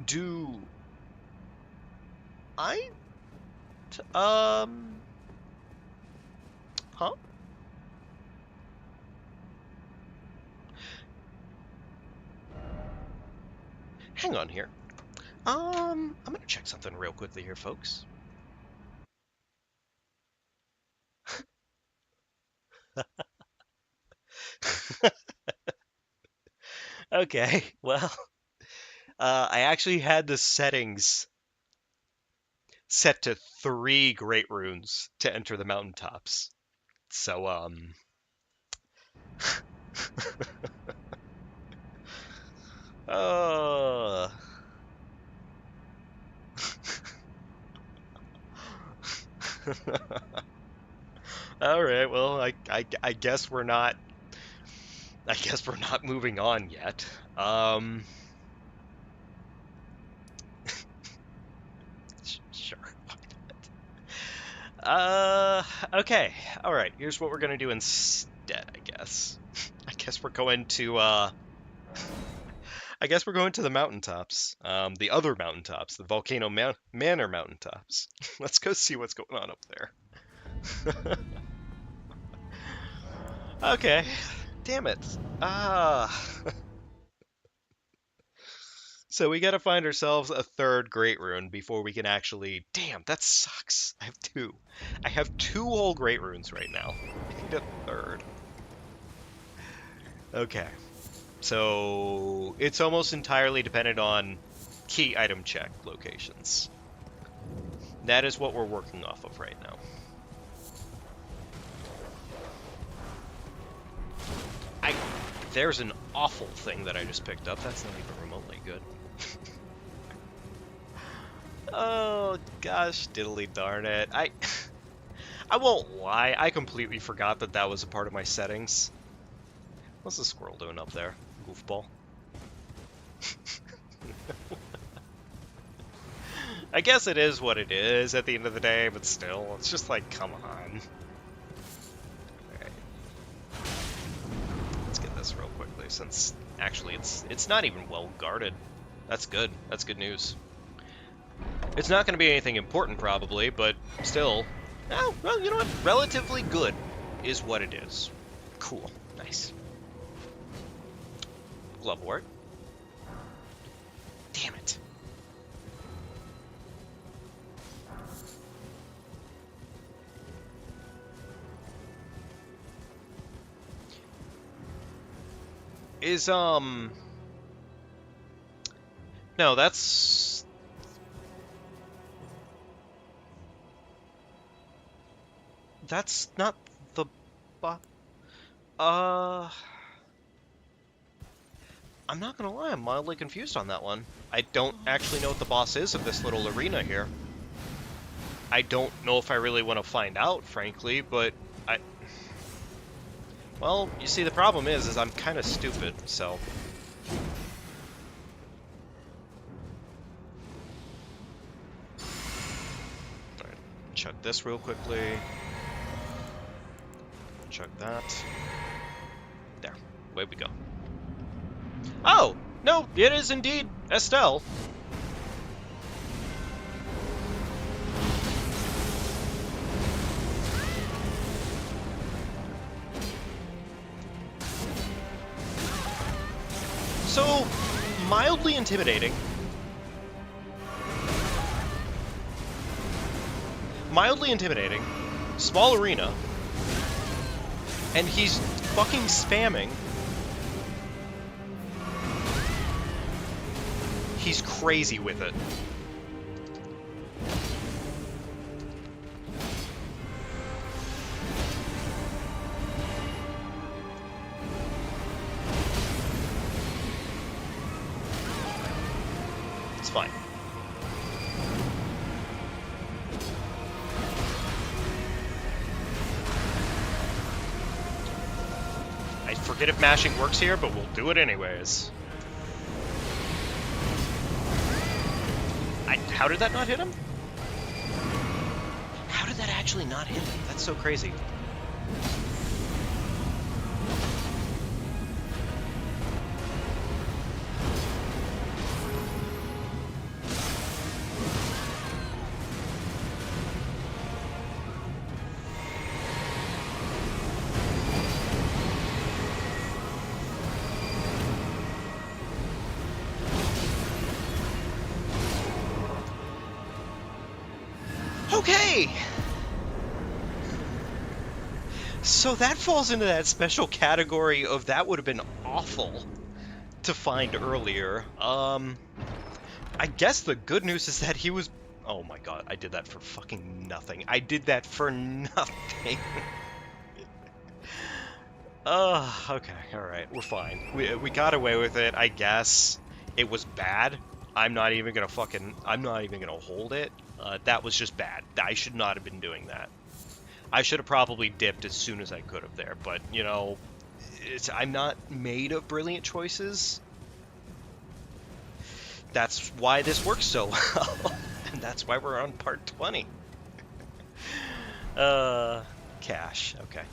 Do I? Huh? Hang on here. I'm gonna check something real quickly here, folks. Okay, well, I actually had the settings set to 3 great runes to enter the mountaintops. So, uh, all right. Well, I guess we're not. I guess we're not moving on yet. Sure. Okay. All right. Here's what we're gonna do instead. I guess. I guess we're going to. I guess we're going to the mountaintops. The other mountaintops, the Volcano Manor mountaintops. Let's go see what's going on up there. Okay. Damn it. So we gotta find ourselves a third Great Rune before we can actually... Damn, that sucks. I have 2. I have 2 whole Great Runes right now. I need a third. Okay. So it's almost entirely dependent on key item check locations. That is what we're working off of right now. There's an awful thing that I just picked up. That's not even remotely good. Oh gosh, diddly darn it. I won't lie, I completely forgot that that was a part of my settings. What's the squirrel doing up there? Goofball. I guess it is what it is at the end of the day, but still, it's just like, come on. Alright. Let's get this real quickly, since actually it's not even well guarded. That's good. That's good news. It's not going to be anything important, probably, but still. Oh, well, you know what? Relatively good is what it is. Cool. Nice. Glovewort. Damn it. Is, no, that's... That's not the I'm not gonna lie, I'm mildly confused on that one. I don't actually know what the boss is of this little arena here. I don't know if I really want to find out, frankly, but well, you see, the problem is I'm kind of stupid, so... Alright, chuck this real quickly. Chuck that. There, away we go. Oh! No, it is indeed Estelle. So, mildly intimidating. Mildly intimidating. Small arena. And he's fucking spamming. He's crazy with it. fine. I forget if mashing works here, but we'll do it anyways. How did that not hit him? How did that actually not hit him? That's so crazy. Okay! So that falls into that special category of that would have been awful to find earlier. I guess the good news is that he was... Oh my god, I did that for fucking nothing. I did that for nothing. Okay, alright, we're fine. We got away with it, I guess. It was bad. I'm not even gonna hold it. That was just bad. I should not have been doing that. I should have probably dipped as soon as I could have there, but, you know, I'm not made of brilliant choices. That's why this works so well, and that's why we're on part 20. Cash, okay.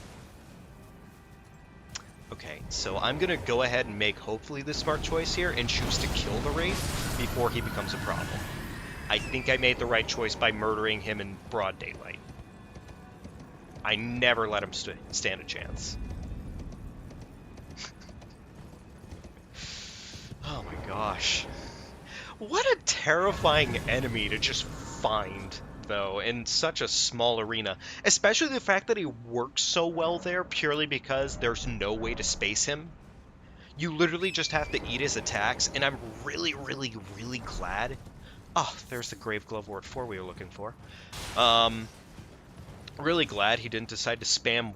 Okay, so I'm gonna go ahead and make hopefully the smart choice here and choose to kill the Wraith before he becomes a problem. I think I made the right choice by murdering him in broad daylight. I never let him stand a chance. Oh my gosh. What a terrifying enemy to just find, though, in such a small arena. Especially the fact that he works so well there purely because there's no way to space him. You literally just have to eat his attacks, and I'm really, really, really glad. Oh, there's the Grave Glove Ward 4 we were looking for. Really glad he didn't decide to spam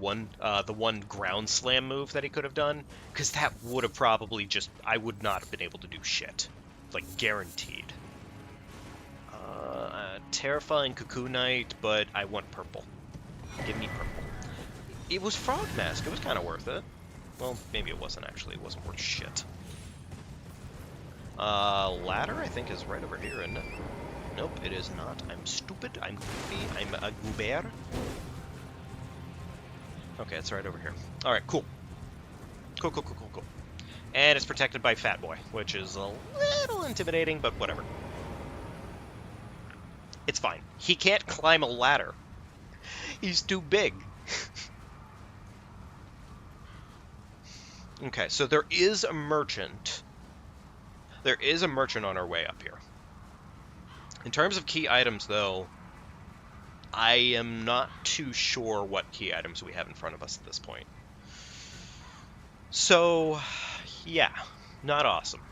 the one ground slam move that he could have done, because that would have probably just... I would not have been able to do shit. Like, guaranteed. Terrifying Cuckoo Knight, but I want purple. Give me purple. It was Frog Mask. It was kind of worth it. Well, maybe it wasn't, actually. It wasn't worth shit. Ladder, I think, is right over here, isn't it? Nope, it is not. I'm stupid. I'm goofy. I'm a goober. Okay, it's right over here. Alright, cool. Cool. And it's protected by Fat Boy, which is a little intimidating, but whatever. It's fine. He can't climb a ladder. He's too big. Okay, so there is a merchant. There is a merchant on our way up here. In terms of key items, though, I am not too sure what key items we have in front of us at this point. So, yeah, not awesome.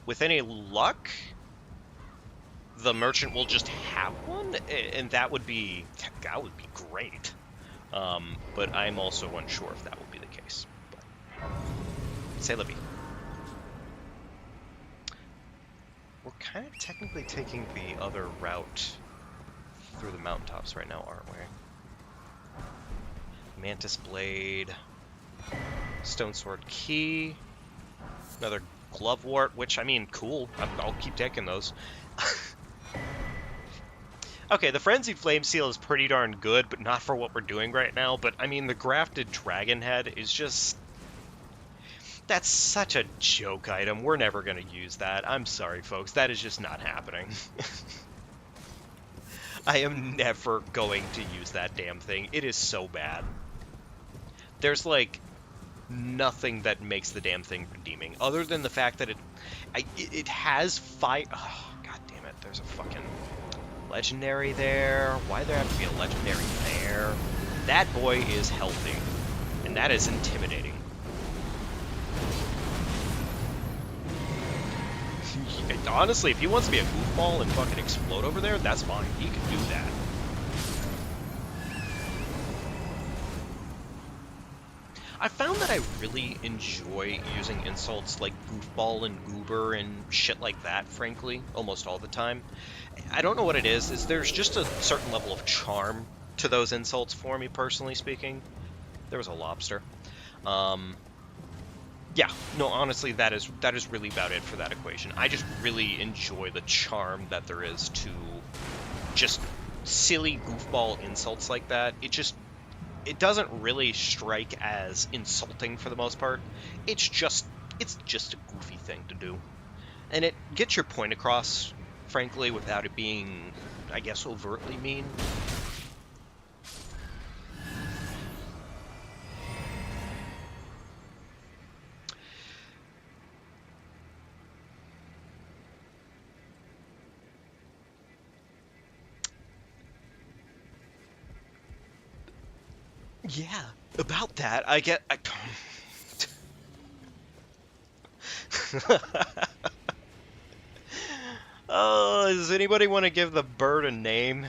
With any luck, the merchant will just have one, and that would be great. But I'm also unsure if that will be the case. But, say Libby. We're kind of technically taking the other route through the mountaintops right now, aren't we? Mantis Blade, Stone Sword Key, another Glove Wart, which, I mean, cool. I'll keep taking those. Okay, the Frenzied Flame Seal is pretty darn good, but not for what we're doing right now. But, I mean, the Grafted Dragon Head is just... That's such a joke item. We're never going to use that. I'm sorry, folks. That is just not happening. I am never going to use that damn thing. It is so bad. There's, like, nothing that makes the damn thing redeeming, other than the fact that it has fire... Oh, god damn it. There's a fucking legendary there. Why there have to be a legendary there? That boy is healthy, and that is intimidating. Honestly, if he wants to be a goofball and fucking explode over there, that's fine. He can do that. I found that I really enjoy using insults like goofball and goober and shit like that, frankly, almost all the time. I don't know what it is there's just a certain level of charm to those insults for me, personally speaking. There was a lobster. Um, yeah, no, honestly, that is really about it for that equation. I just really enjoy the charm that there is to just silly goofball insults like that. It doesn't really strike as insulting for the most part. It's just a goofy thing to do. And it gets your point across, frankly, without it being, I guess, overtly mean. Yeah, about that, Oh, does anybody want to give the bird a name?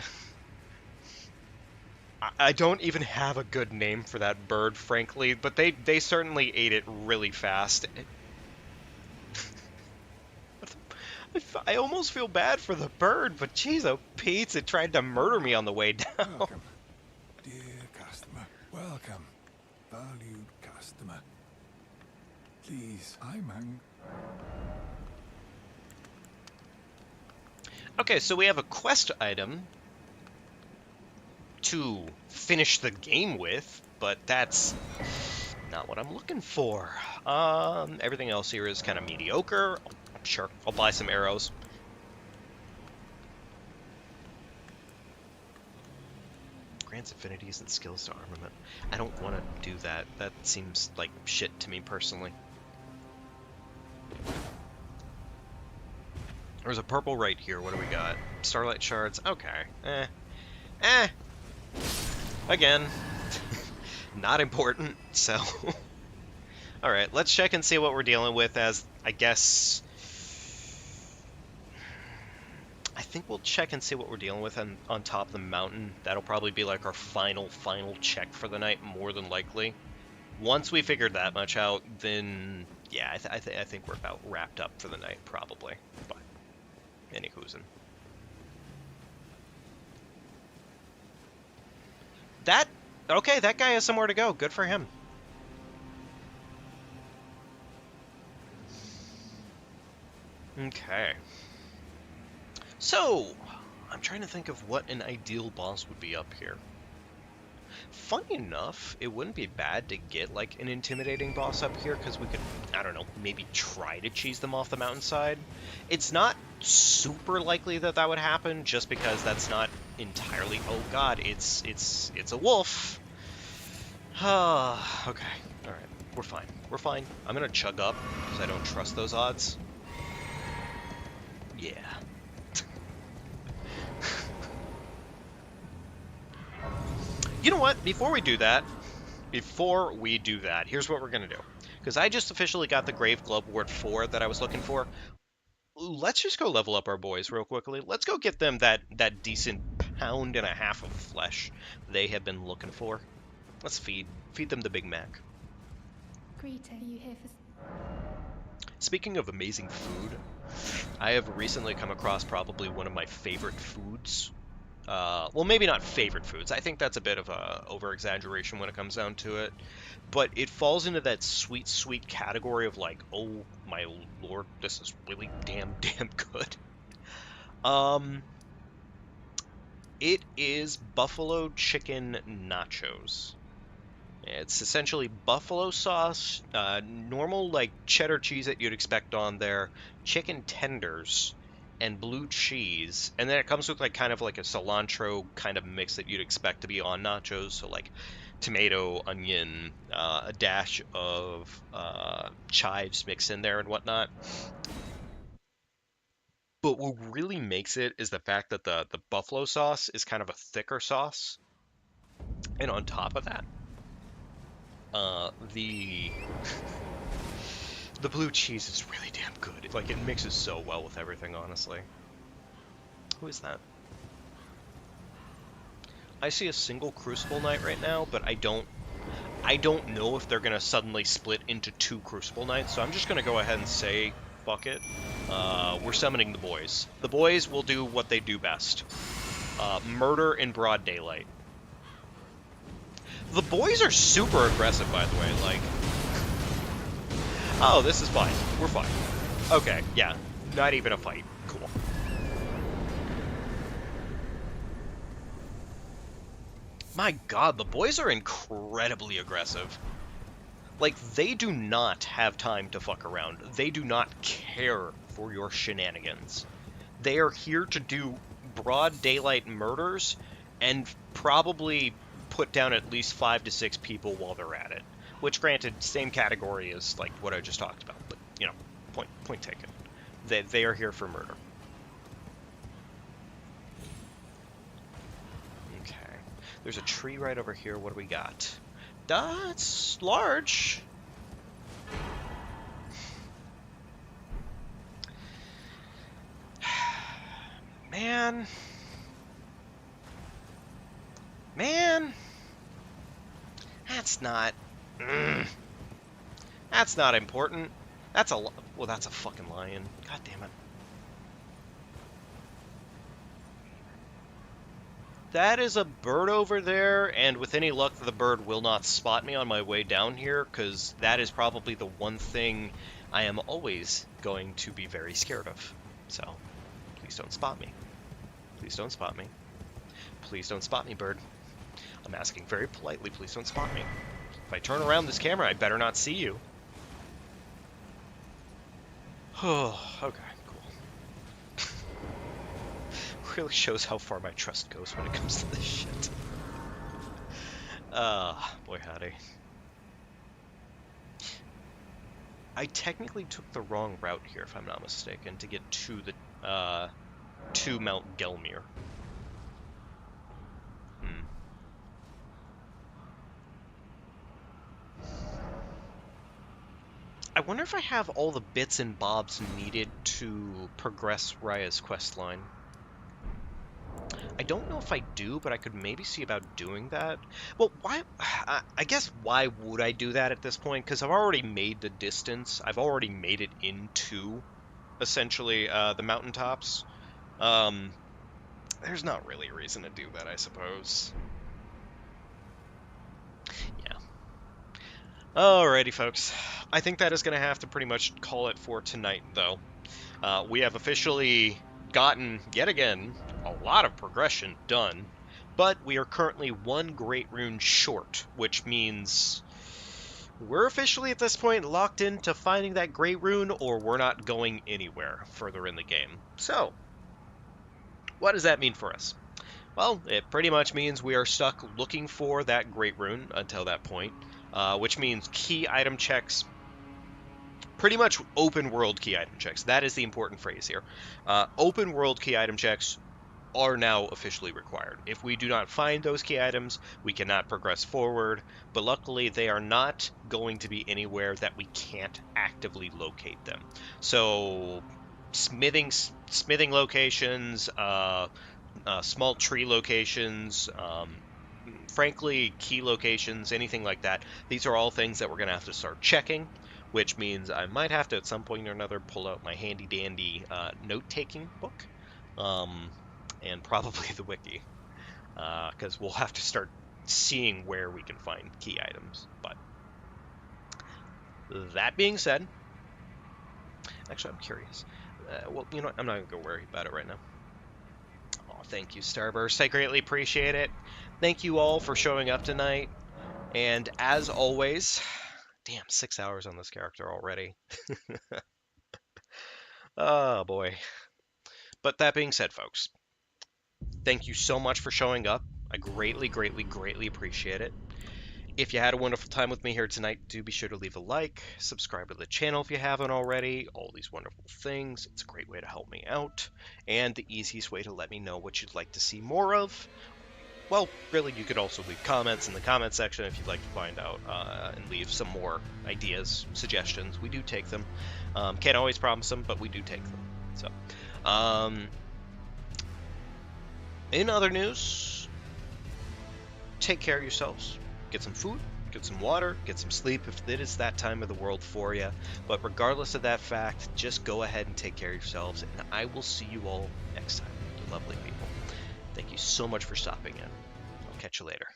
I don't even have a good name for that bird, frankly, but they certainly ate it really fast. I almost feel bad for the bird, but geez, oh Pete, it tried to murder me on the way down. Welcome, dear customer. Welcome, valued customer. Please, I'm hungry. Okay, so we have a quest item to finish the game with, but that's not what I'm looking for. Everything else here is kind of mediocre. Sure, I'll buy some arrows. Grants affinities and skills to armament. I don't want to do that. That seems like shit to me personally. There's a purple right here. What do we got? Starlight shards. Okay. Again, not important, so... Alright, let's check and see what we're dealing with as, I guess... I think we'll check and see what we're dealing with on top of the mountain. That'll probably be like our final check for the night, more than likely. Once we figured that much out, then... Yeah, I think we're about wrapped up for the night, probably. But, anywhoozin'. Okay, that guy has somewhere to go. Good for him. Okay. So, I'm trying to think of what an ideal boss would be up here. Funny enough, it wouldn't be bad to get, like, an intimidating boss up here, because we could, I don't know, maybe try to cheese them off the mountainside. It's not super likely that that would happen, just because that's not entirely... Oh god, it's a wolf! Okay, alright, we're fine. We're fine. I'm gonna chug up, because I don't trust those odds. Yeah. You know what? Before we do that, here's what we're going to do. Because I just officially got the Grave Glove Ward 4 that I was looking for. Let's just go level up our boys real quickly. Let's go get them that decent pound and a half of flesh they have been looking for. Let's feed them the Big Mac. Greeting. Are you here for... Speaking of amazing food, I have recently come across probably one of my favorite foods. Well, maybe not favorite foods. I think that's a bit of a over-exaggeration when it comes down to it. But it falls into that sweet, sweet category of like, oh my lord, this is really damn good. It is buffalo chicken nachos. It's essentially buffalo sauce, normal like cheddar cheese that you'd expect on there, chicken tenders, and blue cheese, and then it comes with like kind of like a cilantro kind of mix that you'd expect to be on nachos, so like tomato, onion, a dash of chives mixed in there and whatnot. But what really makes it is the fact that the buffalo sauce is kind of a thicker sauce, and on top of that, the the blue cheese is really damn good. Like, it mixes so well with everything, honestly. Who is that? I see a single Crucible Knight right now, but I don't I don't know if they're going to suddenly split into 2 Crucible Knights, so I'm just going to go ahead and say, fuck it. We're summoning the boys. The boys will do what they do best. Murder in broad daylight. The boys are super aggressive, by the way, like... Oh, this is fine. We're fine. Okay, yeah. Not even a fight. Cool. My god, the boys are incredibly aggressive. Like, they do not have time to fuck around. They do not care for your shenanigans. They are here to do broad daylight murders and probably put down at least 5 to 6 people while they're at it. Which, granted, same category as, like, what I just talked about. But, you know, point taken. They are here for murder. Okay. There's a tree right over here. What do we got? It's large. Man. That's not... That's not important. That's a... Well, that's a fucking lion. God damn it. That is a bird over there, and with any luck, the bird will not spot me on my way down here, because that is probably the one thing I am always going to be very scared of. So, please don't spot me. Please don't spot me. Please don't spot me, bird. I'm asking very politely, please don't spot me. If I turn around this camera, I better not see you. Oh, okay, cool. Really shows how far my trust goes when it comes to this shit. Boy howdy. I technically took the wrong route here, if I'm not mistaken, to get to the, to Mount Gelmir. I wonder if I have all the bits and bobs needed to progress Raya's questline. I don't know if I do, but I could maybe see about doing that. Well, why? I guess why would I do that at this point? Because I've already made the distance. I've already made it into, essentially, the mountaintops. There's not really a reason to do that, I suppose. Yeah. Alrighty, folks. I think that is going to have to pretty much call it for tonight, though. We have officially gotten, yet again, a lot of progression done, but we are currently 1 Great Rune short, which means we're officially at this point locked into finding that Great Rune, or we're not going anywhere further in the game. So, what does that mean for us? Well, it pretty much means we are stuck looking for that Great Rune until that point, which means key item checks, pretty much open world key item checks. That is the important phrase here. Open world key item checks are now officially required. If we do not find those key items, we cannot progress forward, but luckily they are not going to be anywhere that we can't actively locate them. So, smithing locations, small tree locations, frankly, key locations, anything like that. These are all things that we're going to have to start checking, which means I might have to, at some point or another, pull out my handy-dandy note-taking book, and probably the wiki, because we'll have to start seeing where we can find key items. But that being said, actually, I'm curious. Well, you know what? I'm not going to go worry about it right now. Oh, thank you, Starburst. I greatly appreciate it. Thank you all for showing up tonight. And as always, damn, 6 hours on this character already. Oh, boy. But that being said, folks, thank you so much for showing up. I greatly, greatly, greatly appreciate it. If you had a wonderful time with me here tonight, do be sure to leave a like, subscribe to the channel if you haven't already, all these wonderful things. It's a great way to help me out, and the easiest way to let me know what you'd like to see more of. Well, really, you could also leave comments in the comment section if you'd like to find out, and leave some more ideas, suggestions. We do take them. Can't always promise them, but we do take them. So, in other news, take care of yourselves. Get some food, get some water, get some sleep if it is that time of the world for you. But regardless of that fact, just go ahead and take care of yourselves, and I will see you all next time, you lovely people. Thank you so much for stopping in. I'll catch you later.